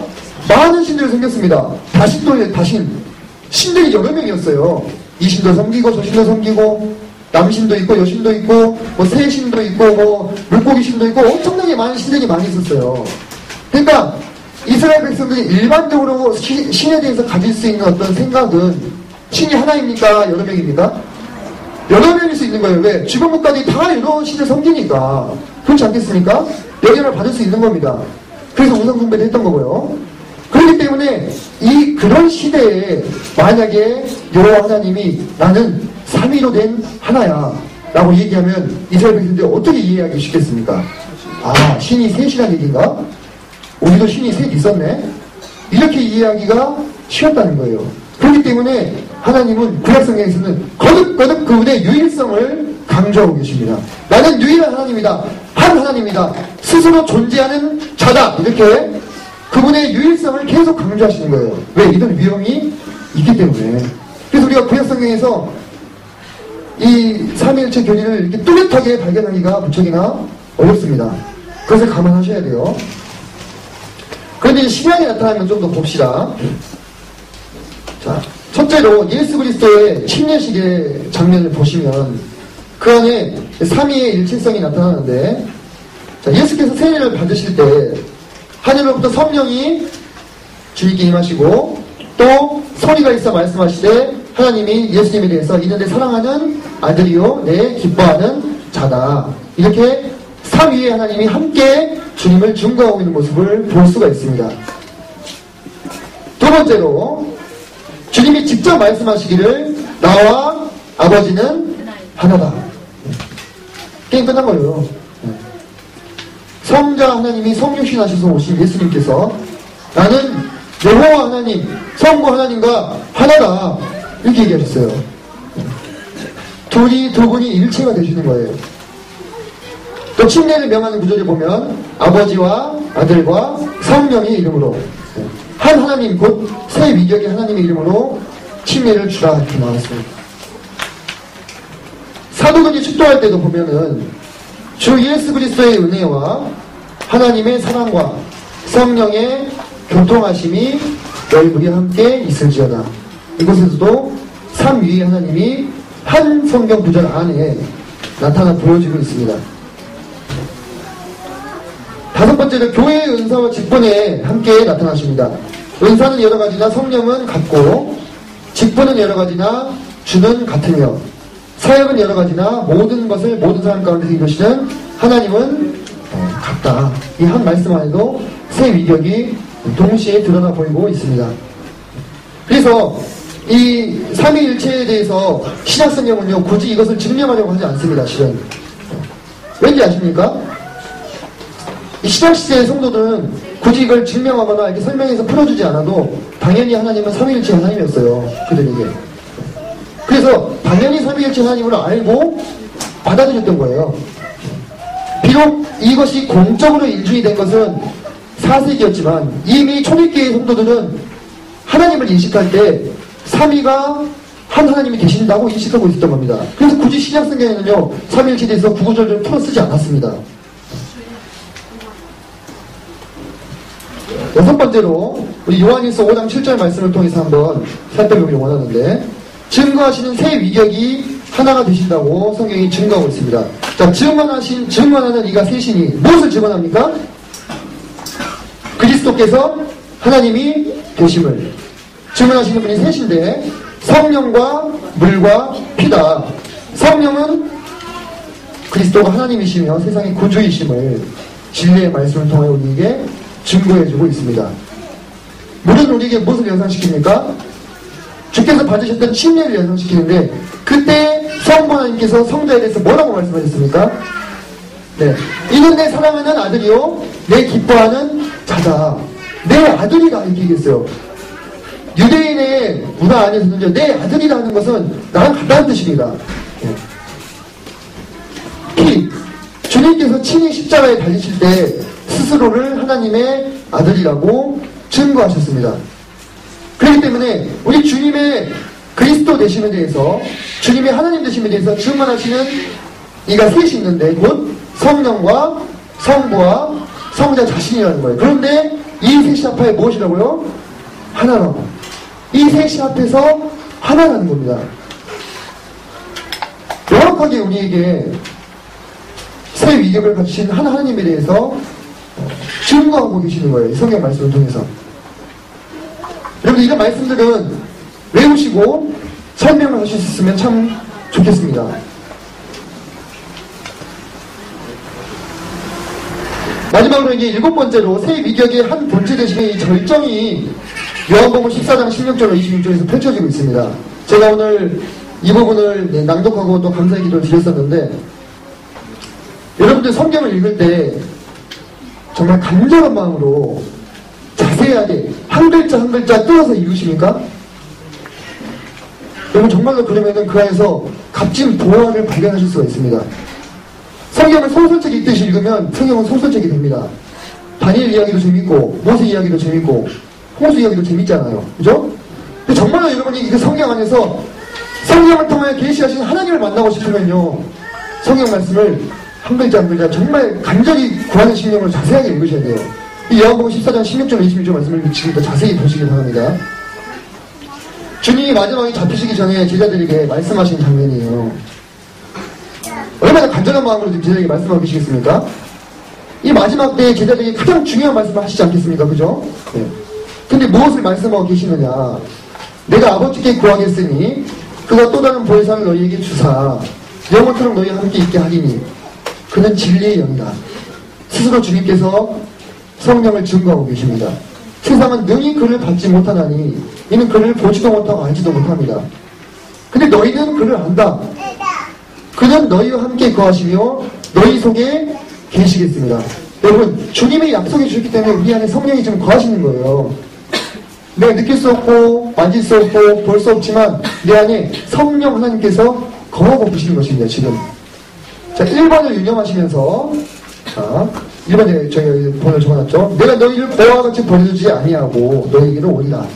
Speaker 1: 많은 신들을 섬겼습니다. 다신도예요. 다신. 신들이 여러 명이었어요. 이 신도 섬기고 저 신도 섬기고 남신도 있고 여신도 있고 뭐 새신도 있고 뭐 물고기 신도 있고 엄청나게 많은 신들이 많이 있었어요. 그러니까 이스라엘 백성들이 일반적으로 신에 대해서 가질 수 있는 어떤 생각은 신이 하나입니까? 여러 명입니까? 여러 명일 수 있는 거예요. 왜? 주변 국가들이 다 여러 신을 섬기니까. 그렇지 않겠습니까? 영향을 받을 수 있는 겁니다. 그래서 우상 숭배를 했던 거고요. 그렇기 때문에 그런 시대에 만약에 여호와 하나님이 나는 삼위로 된 하나야 라고 얘기하면 이스라엘 백성들이 어떻게 이해하기 쉽겠습니까? 아, 신이 셋이란 얘기인가? 우리도 신이 셋 있었네? 이렇게 이해하기가 쉬웠다는 거예요. 그렇기 때문에 하나님은 구약성경에서는 거듭거듭 그분의 유일성을 강조하고 계십니다. 나는 유일한 하나님이다. 한 하나님이다. 스스로 존재하는 자다. 이렇게 그분의 유일성을 계속 강조하시는 거예요. 왜? 이런 위험이 있기 때문에. 그래서 우리가 구약성경에서 이 삼위일체 교리를 이렇게 뚜렷하게 발견하기가 무척이나 어렵습니다. 그것을 감안하셔야 돼요. 그런데 신약에 나타나면 좀 더 봅시다. 자, 첫째로 예수 그리스도의 침례식의 장면을 보시면 그 안에 삼위의 일체성이 나타나는데, 자, 예수께서 세례를 받으실 때 하늘로부터 성령이 주님께 임하시고 또 소리가 있어 말씀하시되 하나님이 예수님에 대해서 이는 내 사랑하는 아들이요 내 기뻐하는 자다. 이렇게 삼위의 하나님이 함께 주님을 증거하고 있는 모습을 볼 수가 있습니다. 두 번째로 주님이 직접 말씀하시기를 나와 아버지는 하나다. 게임 끝난 거예요. 성자 하나님이 성육신하셔서 오신 예수님께서 나는 여호와 하나님, 성부 하나님과 하나다. 이렇게 얘기하셨어요. 두 분이 일체가 되시는 거예요. 또 침례를 명하는 구절을 보면 아버지와 아들과 성령의 이름으로 한 하나님 곧 새 위격의 하나님의 이름으로 침례를 주라 이렇게 나왔습니다. 사도들이 축도할 때도 보면은 주 예수 그리스도의 은혜와 하나님의 사랑과 성령의 교통하심이 너희들이 함께 있을지어다. 이곳에서도 삼위의 하나님이 한 성경 구절 안에 나타나 보여지고 있습니다. 다섯 번째로 교회의 은사와 직분에 함께 나타나십니다. 은사는 여러 가지나 성령은 같고 직분은 여러 가지나 주는 같으며 사역은 여러 가지나 모든 것을 모든 사람 가운데서 이루시는 하나님은 같다. 이 한 말씀 안에도 새 위격이 동시에 드러나 보이고 있습니다. 그래서 이 삼위일체에 대해서 신약성경은요 굳이 이것을 증명하려고 하지 않습니다. 실은 왠지 아십니까? 이 신약시대의 성도들은 굳이 이걸 증명하거나 이렇게 설명해서 풀어주지 않아도 당연히 하나님은 삼위일체 하나님이었어요. 그들에게. 그래서 당연히 삼위일체 하나님을 알고 받아들였던 거예요. 비록 이것이 공적으로 인준이 된 것은 4세기였지만 이미 초대교회의 성도들은 하나님을 인식할 때 삼위가 한 하나님이 계신다고 인식하고 있었던 겁니다. 그래서 굳이 신약성경에는요 삼위일체에 대해서 구구절절 풀어 쓰지 않았습니다. 여섯 번째로 우리 요한일서 5장 7절 말씀을 통해서 한번 살펴보기를 원하는데 증거하시는 새 위격이 하나가 되신다고 성경이 증거하고 있습니다. 자, 증언하는 이가 셋이니 무엇을 증언합니까? 그리스도께서 하나님이 되심을 증언하시는 분이 셋인데 성령과 물과 피다. 성령은 그리스도가 하나님이시며 세상의 구주이심을 진리의 말씀을 통해 우리에게 증거해주고 있습니다. 물은 우리에게 무엇을 연상시킵니까? 주께서 받으셨던 침례를 연상시키는데 그때 성부 하나님께서 성자에 대해서 뭐라고 말씀하셨습니까? 네, 이는 내 사랑하는 아들이요 내 기뻐하는 자다. 내 아들이다 이렇게 얘기했어요. 유대인의 문화 안에서는요 내 아들이라는 것은 나랑 같다는 뜻입니다. 네. 주님께서 친히 십자가에 달리실 때 스스로를 하나님의 아들이라고 증거하셨습니다. 그렇기 때문에 우리 주님의 그리스도 되심에 대해서 주님의 하나님 되심에 대해서 증언하시는 이가 셋이 있는데 곧 성령과 성부와 성자 자신이라는 거예요. 그런데 이 셋이 합하여 무엇이라고요? 하나라고. 이 셋이 합해서 하나라는 겁니다. 명확하게 우리에게 새 위격을 갖추신 한 하나님에 대해서 증거하고 계시는 거예요. 이 성경 말씀을 통해서. 여러분 이런 말씀들은 외우시고 설명을 하실 수 있으면 참 좋겠습니다. 마지막으로 이제 7번째로 새 위격의 한 본체 대신에 이 절정이 요한복음 14장 16절로 26절에서 펼쳐지고 있습니다. 제가 오늘 이 부분을 낭독하고 또 감사의 기도를 드렸었는데, 여러분들 성경을 읽을 때 정말 간절한 마음으로 자세하게 한 글자 한 글자 뜯어서 읽으십니까? 여러분 정말로 그러면은 그 안에서 값진 보화를 발견하실 수가 있습니다. 성경을 소설책 읽듯이 읽으면 성경은 소설책이 됩니다. 다니엘 이야기도 재밌고 모세 이야기도 재밌고 홍수 이야기도 재밌잖아요. 그죠? 근데 정말로 여러분이 그 성경 안에서 성경을 통해 계시하신 하나님을 만나고 싶으면요, 성경 말씀을 한 글자 한 글자 정말 간절히 구하는 심령으로 자세하게 읽으셔야 돼요. 이 요한복음 14장 16절 26절 말씀을 지금 더 자세히 보시기 바랍니다. 주님이 마지막에 잡히시기 전에 제자들에게 말씀하신 장면이에요. 얼마나 간절한 마음으로 제자들에게 말씀하고 계시겠습니까? 이 마지막 때에 제자들에게 가장 중요한 말씀을 하시지 않겠습니까? 그죠? 네. 근데 무엇을 말씀하고 계시느냐? 내가 아버지께 구하겠으니 그가 또 다른 보혜사를 너희에게 주사 영원토록 너희와 함께 있게 하리니 그는 진리의 영이다. 스스로 주님께서 성령을 증거하고 계십니다. 세상은 능히 그를 받지 못하나니 이는 그를 보지도 못하고 알지도 못합니다. 근데 너희는 그를 안다. 그는 너희와 함께 거하시며 너희 속에 계시겠습니다. 여러분, 주님이 약속해 주셨기 때문에 우리 안에 성령이 지금 거하시는 거예요. 내가 느낄 수 없고 만질 수 없고 볼 수 없지만 내 안에 성령 하나님께서 거하고 계시는 것입니다. 지금. 자, 1번을 유념하시면서, 자, 1번에 저희 번호를 적어놨죠. 내가 너희를 보와 같이 버려두지 아니하고 너희에게로 오리라.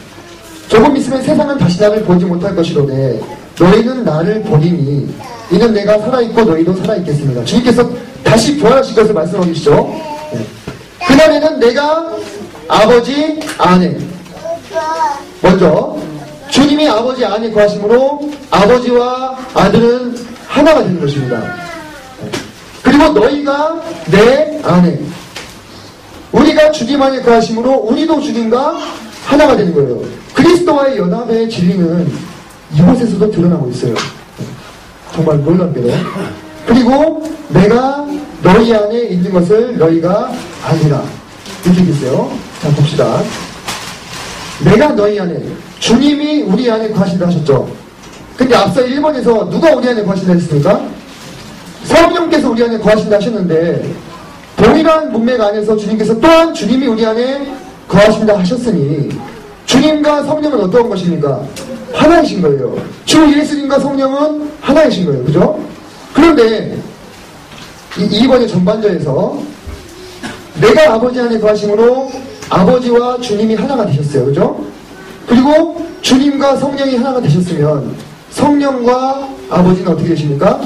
Speaker 1: 조금 있으면 세상은 다시 나를 보지 못할 것이로되 너희는 나를 보리니 이는 내가 살아있고 너희도 살아있겠습니다. 주님께서 다시 부활하실 것을 말씀하고 계시죠. 네. 그날에는 내가 아버지 안에, 먼저 주님이 아버지 안에 거하심으로 아버지와 아들은 하나가 되는 것입니다. 그리고 너희가 내 안에, 우리가 주님 안에 거하심으로 우리도 주님과 하나가 되는 거예요. 그리스도와의 연합의 진리는 이곳에서도 드러나고 있어요. 정말 놀랍게도. 그리고 내가 너희 안에 있는 것을 너희가 아니라. 이렇게 있어요. 자, 봅시다. 내가 너희 안에, 주님이 우리 안에 거하신다 하셨죠. 근데 앞서 1번에서 누가 우리 안에 거하신다 했습니까? 성령께서 우리 안에 거하신다 하셨는데, 동일한 문맥 안에서 주님께서 또한 주님이 우리 안에 거하신다 하셨으니 주님과 성령은 어떤 것입니까? 하나이신 거예요. 주 예수님과 성령은 하나이신 거예요. 그죠? 그런데 이 2번의 전반절에서 내가 아버지 안에 거하심으로 아버지와 주님이 하나가 되셨어요. 그죠? 그리고 주님과 성령이 하나가 되셨으면 성령과 아버지는 어떻게 되십니까?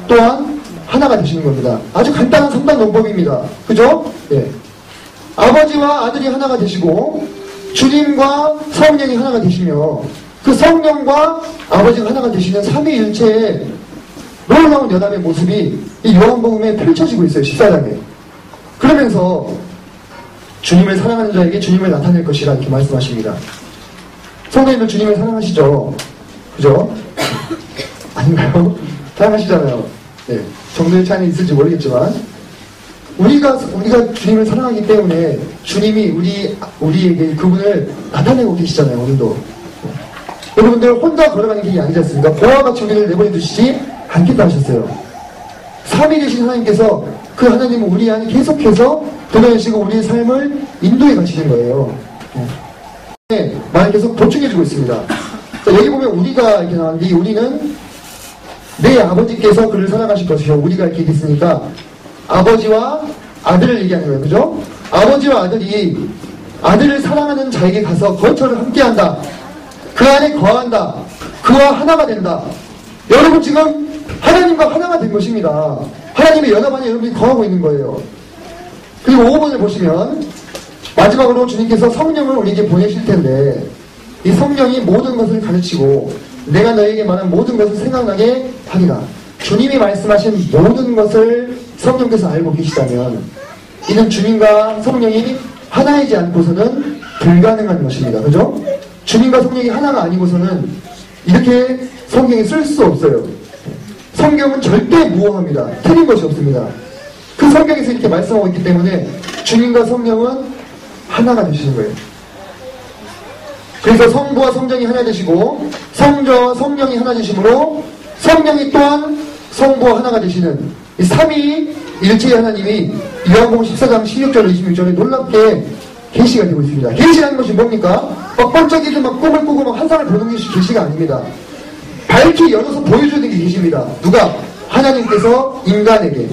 Speaker 1: 또한 하나가 되시는 겁니다. 아주 간단한 3단 논법입니다. 그죠? 예. 아버지와 아들이 하나가 되시고 주님과 성령이 하나가 되시며 그 성령과 아버지가 하나가 되시는 삼위일체의 놀라운 연합의 모습이 이 요한복음에 펼쳐지고 있어요. 14장에. 그러면서 주님을 사랑하는 자에게 주님을 나타낼 것이라 이렇게 말씀하십니다. 성도님들 주님을 사랑하시죠? 그죠? 아닌가요? 사랑하시잖아요. 네. 정도의 차이는 있을지 모르겠지만 우리가 주님을 사랑하기 때문에 주님이 우리에게 그분을 나타내고 계시잖아요. 오늘도. 여러분들 혼자 걸어가는 길이 아니지 않습니까? 보와 같이 우리를 내버려 두시지 않겠다 하셨어요. 삼위 되신 하나님께서 그 하나님은 우리 안에 계속해서 도전하시고 우리의 삶을 인도해 가시는 거예요. 네, 말을 계속 보충해주고 있습니다. 자, 여기 보면 우리가 이렇게 나왔는데 이 우리는 내 아버지께서 그를 사랑하실 것이요. 우리가 이렇게 있으니까 아버지와 아들을 얘기하는 거예요. 그죠? 아버지와 아들이 아들을 사랑하는 자에게 가서 거처를 함께한다. 그 안에 거한다. 그와 하나가 된다. 여러분 지금 하나님과 하나가 된 것입니다. 하나님의 연합 안에 여러분이 거하고 있는 거예요. 그리고 5번을 보시면 마지막으로 주님께서 성령을 우리에게 보내실 텐데 이 성령이 모든 것을 가르치고 내가 너에게 말한 모든 것을 생각나게 하리라. 주님이 말씀하신 모든 것을 성령께서 알고 계시다면 이는 주님과 성령이 하나이지 않고서는 불가능한 것입니다. 그죠? 주님과 성령이 하나가 아니고서는 이렇게 성경에 쓸 수 없어요. 성경은 절대 무어합니다. 틀린 것이 없습니다. 그 성경에서 이렇게 말씀하고 있기 때문에 주님과 성령은 하나가 되시는 거예요. 그래서 성부와 성령이 하나 되시고 성자와 성령이 하나 되시므로 성령이 또한 성부와 하나가 되시는 이 삼위일체의 하나님이 요한복음 14장 16절 26절에 놀랍게 계시가 되고 있습니다. 계시라는 것이 뭡니까? 막 번쩍이든 막 꿈을 꾸고 막 환상을 보는 것이 계시가 아닙니다. 밝히 열어서 보여주는 게 계십니다. 누가? 하나님께서 인간에게.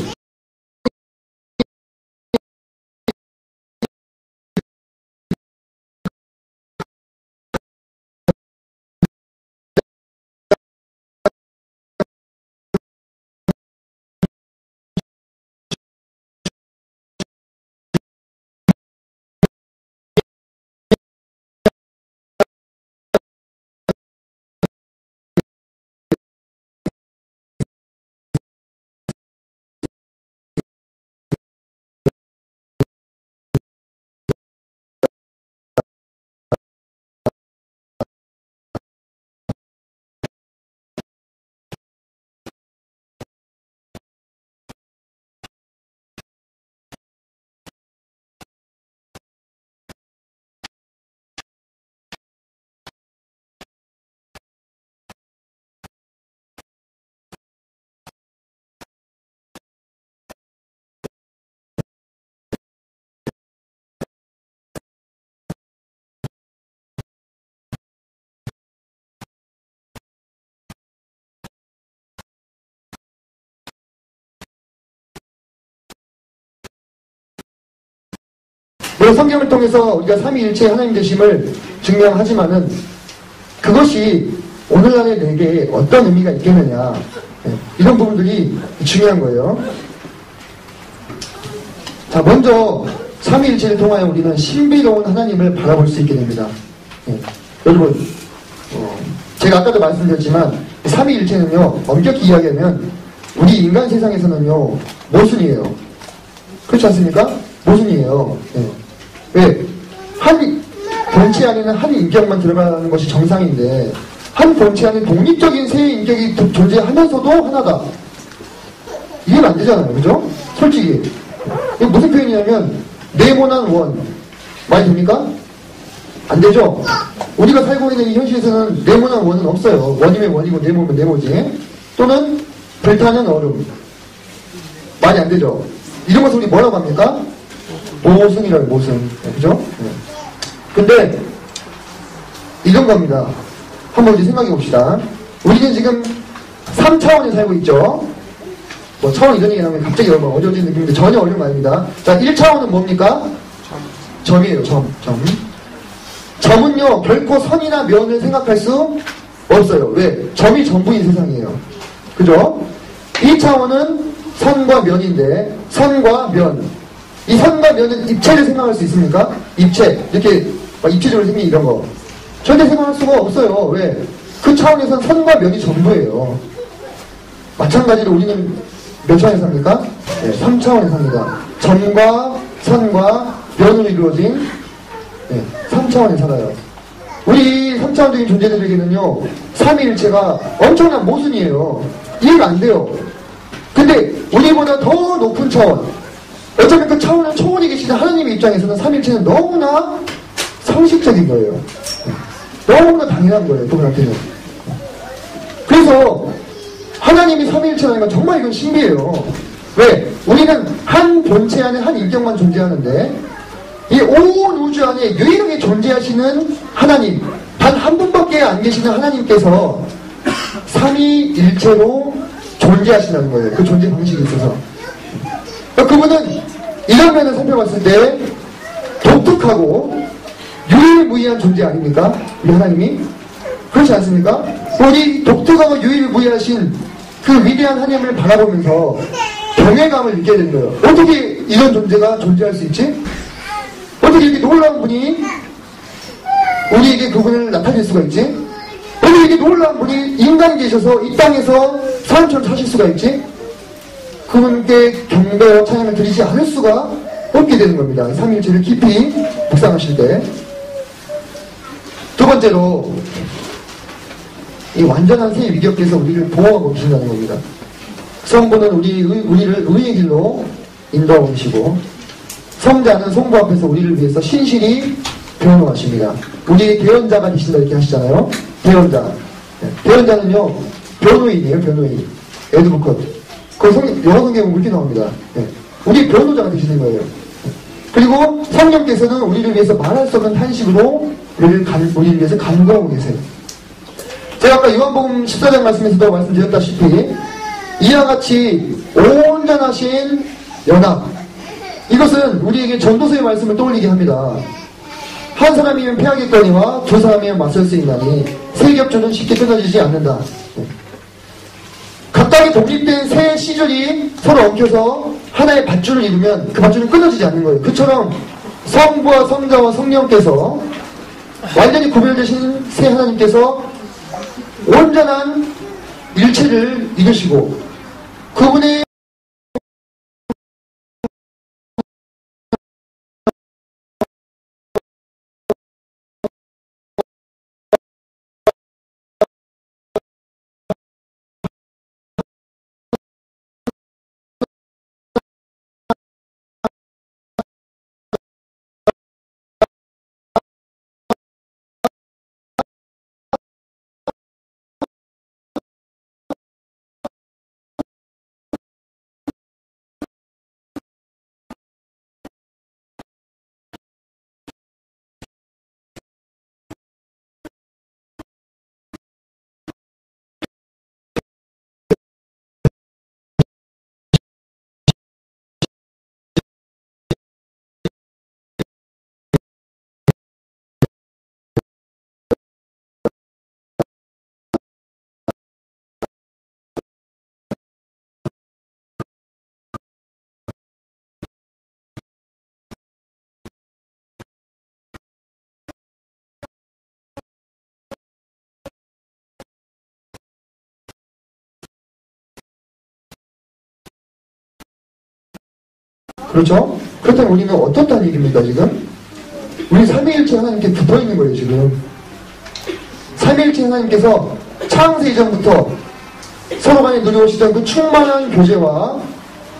Speaker 1: 물론 성경을 통해서 우리가 삼위일체의 하나님 되심을 증명하지만은 그것이 오늘날의 내게 어떤 의미가 있겠느냐, 이런 부분들이 중요한 거예요. 자, 먼저 삼위일체를 통하여 우리는 신비로운 하나님을 바라볼 수 있게 됩니다. 여러분, 제가 아까도 말씀드렸지만 삼위일체는요, 엄격히 이야기하면 우리 인간 세상에서는요 모순이에요. 그렇지 않습니까? 모순이에요. 왜? 한 본체 안에는 한 인격만 들어가는 것이 정상인데 한 본체 안에 독립적인 세 인격이 존재하면서도 하나다. 이해는 안 되잖아요. 그죠? 솔직히 이게 무슨 표현이냐면 네모난 원 말이 됩니까? 안 되죠? 우리가 살고 있는 이 현실에서는 네모난 원은 없어요. 원이면 원이고 네모면 네모지. 또는 불타는 얼음 말이 안 되죠? 이런 것을 우리 뭐라고 합니까? 모순이라고, 모순. 그죠? 근데 이런 겁니다. 한번 이제 생각해 봅시다. 우리는 지금 3차원에 살고 있죠? 뭐 차원 이런 얘기 나오면 갑자기 여러분 어려워지는 느낌인데 전혀 어려운 거 아닙니다. 자, 1차원은 뭡니까? 점이에요, 점. 점은요, 결코 선이나 면을 생각할 수 없어요. 왜? 점이 전부인 세상이에요. 그죠? 2차원은 선과 면인데, 선과 면. 이 선과 면은 입체를 생각할 수 있습니까? 입체. 이렇게 입체적으로 생긴 이런 거. 절대 생각할 수가 없어요. 왜? 그 차원에서는 선과 면이 전부예요. 마찬가지로 우리는 몇 차원에 삽니까? 네, 3차원에 삽니다. 점과 선과 면으로 이루어진 3차원에 살아요. 우리 3차원적인 존재들에게는요, 삼위일체가 엄청난 모순이에요. 이해가 안 돼요. 근데 우리보다 더 높은 차원, 어쩌면 그 차원은 초월이 계시는 하나님의 입장에서는 삼위일체는 너무나 상식적인 거예요. 너무나 당연한 거예요, 그분한테는. 그래서 하나님이 삼위일체라는 건 정말 이건 신비해요. 왜? 우리는 한 본체 안에 한 인격만 존재하는데 이 온 우주 안에 유일하게 존재하시는 하나님, 단 한 분밖에 안 계시는 하나님께서 삼위일체로 존재하신다는 거예요. 그 존재 방식이 있어서. 그분은 이런 면을 살펴봤을 때 독특하고 유일무이한 존재 아닙니까? 우리 하나님이? 그렇지 않습니까? 우리 독특하고 유일무이하신 그 위대한 하나님을 바라보면서 경외감을 느끼게 되는 거예요. 어떻게 이런 존재가 존재할 수 있지? 어떻게 이렇게 놀라운 분이 우리에게 그분을 나타낼 수가 있지? 어떻게 이렇게 놀라운 분이 인간이 되셔서 이 땅에서 사람처럼 사실 수가 있지? 그분께 경배와 찬양을 드리지 않을 수가 얻게 되는 겁니다. 삼위일체를 깊이 묵상하실 때. 두 번째로 이 완전한 새 위격께서 우리를 보호하고 계신다는 겁니다. 성부는 우리를 의의 길로 인도하고 계시고, 성자는 성부 앞에서 우리를 위해서 신실히 변호하십니다. 우리의 대언자가 되신다 이렇게 하시잖아요. 대언자. 대언자는요, 변호인이에요, 변호인. 에드부컷. 그 영어 성경은 그렇게 나옵니다. 우리 변호자가 되시는 거예요. 그리고 성령께서는 우리를 위해서 말할 수 없는 탄식으로 우리를 위해서 간구하고 계세요. 제가 아까 요한복음 14장 말씀에서도 말씀드렸다시피 이와 같이 온전하신 연합, 이것은 우리에게 전도서의 말씀을 떠올리게 합니다. 한 사람이면 패하겠거니와 두 사람이면 맞설 수 있나니 세 겹조는 쉽게 끊어지지 않는다. 각각의 독립된 세 시절이 서로 엉켜서 하나의 밧줄을 이루면 그 밧줄은 끊어지지 않는 거예요. 그처럼 성부와 성자와 성령께서 완전히 구별되신 세 하나님께서 온전한 일체를 이루시고 그분의 그렇죠? 그렇다면 우리는 어떻다는 얘기입니까, 지금? 우리 삼위일체 하나님께 붙어있는 거예요, 지금. 삼위일체 하나님께서 창세 이전부터 서로 간에 누려오시던 그 충만한 교제와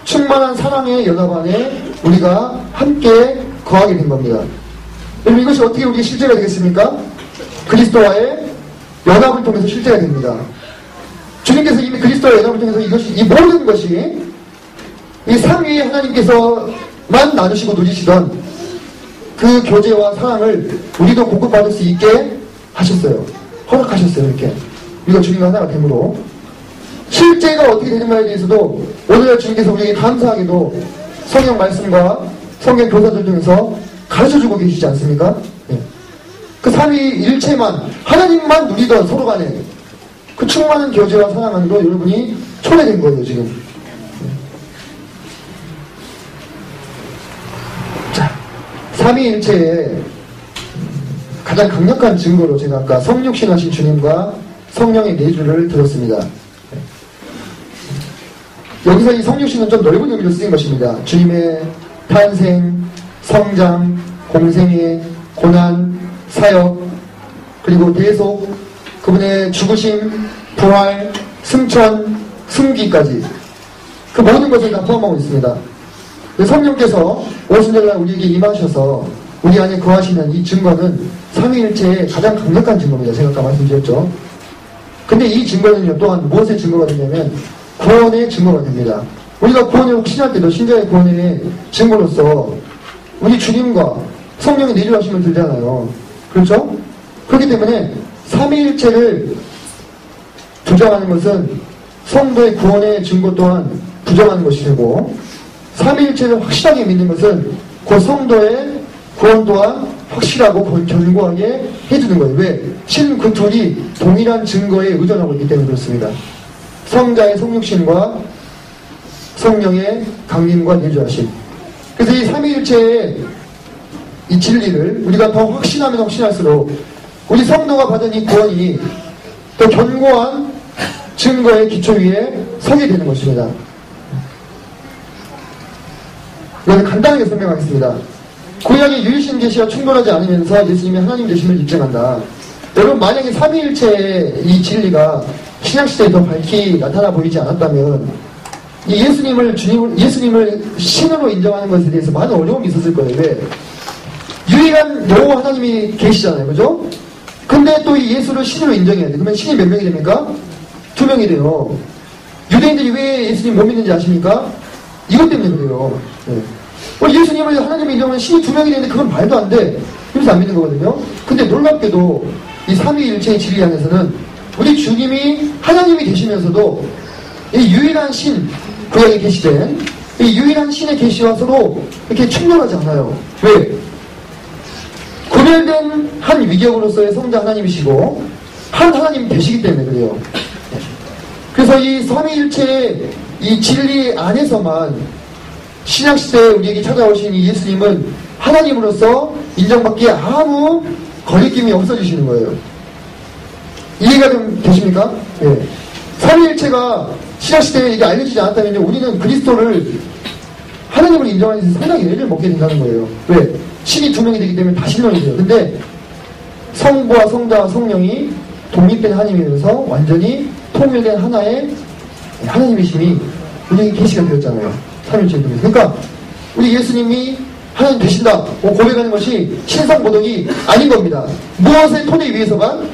Speaker 1: 충만한 사랑의 연합 안에 우리가 함께 거하게 된 겁니다. 여러분, 이것이 어떻게 우리의 실제가 되겠습니까? 그리스도와의 연합을 통해서 실제가 됩니다. 주님께서 이미 그리스도와의 연합을 통해서 이 모든 것이 이 삼위의 하나님께서만 나누시고 누리시던 그 교제와 사랑을 우리도 공급받을 수 있게 하셨어요. 허락하셨어요. 이렇게 우리가 주님과 하나가 됨으로 실제가 어떻게 되는가에 대해서도 오늘날 주님께서 우리에게 감사하게도 성경 말씀과 성경 교사들 통해서 가르쳐주고 계시지 않습니까? 네. 그 삼위일체만 하나님만 누리던 서로 간에 그 충만한 교제와 사랑 안으로 여러분이 초래된 거예요. 지금 삼위일체의 가장 강력한 증거로 제가 아까 성육신하신 주님과 성령의 내주를 들었습니다. 여기서 이 성육신은 좀 넓은 의미로 쓰인 것입니다. 주님의 탄생, 성장, 공생애, 고난, 사역, 그리고 대속, 그분의 죽으심, 부활, 승천, 승기까지 그 모든 것을 다 포함하고 있습니다. 성령께서 오순절날 우리에게 임하셔서 우리 안에 거하시는 이 증거는 삼위일체의 가장 강력한 증거입니다. 제가 아까 말씀드렸죠. 근데 이 증거는요, 또한 무엇의 증거가 되냐면 구원의 증거가 됩니다. 우리가 구원을 확신할 때도 신자의 구원의 증거로서 우리 주님과 성령의 내주하심을 들잖아요. 그렇죠? 그렇기 때문에 삼위일체를 부정하는 것은 성도의 구원의 증거 또한 부정하는 것이 되고, 삼위일체를 확실하게 믿는 것은 그 성도의 구원 또한 확실하고 견고하게 해주는 거예요. 왜? 실은 그 둘이 동일한 증거에 의존하고 있기 때문에 그렇습니다. 성자의 성육신과 성령의 강림과 내주하심. 그래서 이 삼위일체의 이 진리를 우리가 더 확신하면 확신할수록 우리 성도가 받은 이 구원이 더 견고한 증거의 기초 위에 서게 되는 것입니다. 여기 간단하게 설명하겠습니다. 구약의 유일신 계시와 충돌하지 않으면서 예수님이 하나님 되심을 입증한다. 여러분, 만약에 삼위일체의 이 진리가 신약시대에 더 밝히 나타나 보이지 않았다면 이 예수님을 신으로 인정하는 것에 대해서 많은 어려움이 있었을 거예요. 왜? 유일한 여호와 하나님이 계시잖아요. 그죠? 근데 또 이 예수를 신으로 인정해야 돼. 그러면 신이 몇 명이 됩니까? 2명이 돼요. 유대인들이 왜 예수님 못 믿는지 아십니까? 이것 때문에 그래요. 네. 예수님을 하나님이 인정하면 신이 2명이 되는데 그건 말도 안 돼. 그래서 안 믿는 거거든요. 근데 놀랍게도 이 삼위일체의 진리 안에서는 우리 주님이 하나님이 되시면서도 이 유일한 신, 구약에 계시된 이 유일한 신의 계시와 서로 이렇게 충돌하지 않아요. 왜? 구별된 한 위격으로서의 성자 하나님이시고 한 하나님이 되시기 때문에 그래요. 그래서 이 삼위일체의 이 진리 안에서만 신약시대에 우리에게 찾아오신 이 예수님은 하나님으로서 인정받기에 아무 거리낌이 없어지시는 거예요. 이해가 좀 되십니까? 예. 삼위일체가 신약시대에 이게 알려지지 않았다면요, 우리는 그리스도를 하나님을 인정하는 데서 상당히 애를 먹게 된다는 거예요. 왜? 신이 2명이 되기 때문에 다 신령이 돼요. 근데 성부와 성자와 성령이 독립된 하나님이면서 완전히 통일된 하나의 하나님이심이 우리에게 계시가 되었잖아요. 삼위일체 중에서. 그러니까 우리 예수님이 하나님 되신다 고백하는 것이 신성모독이 아닌 겁니다. 무엇의 토대 위에서만?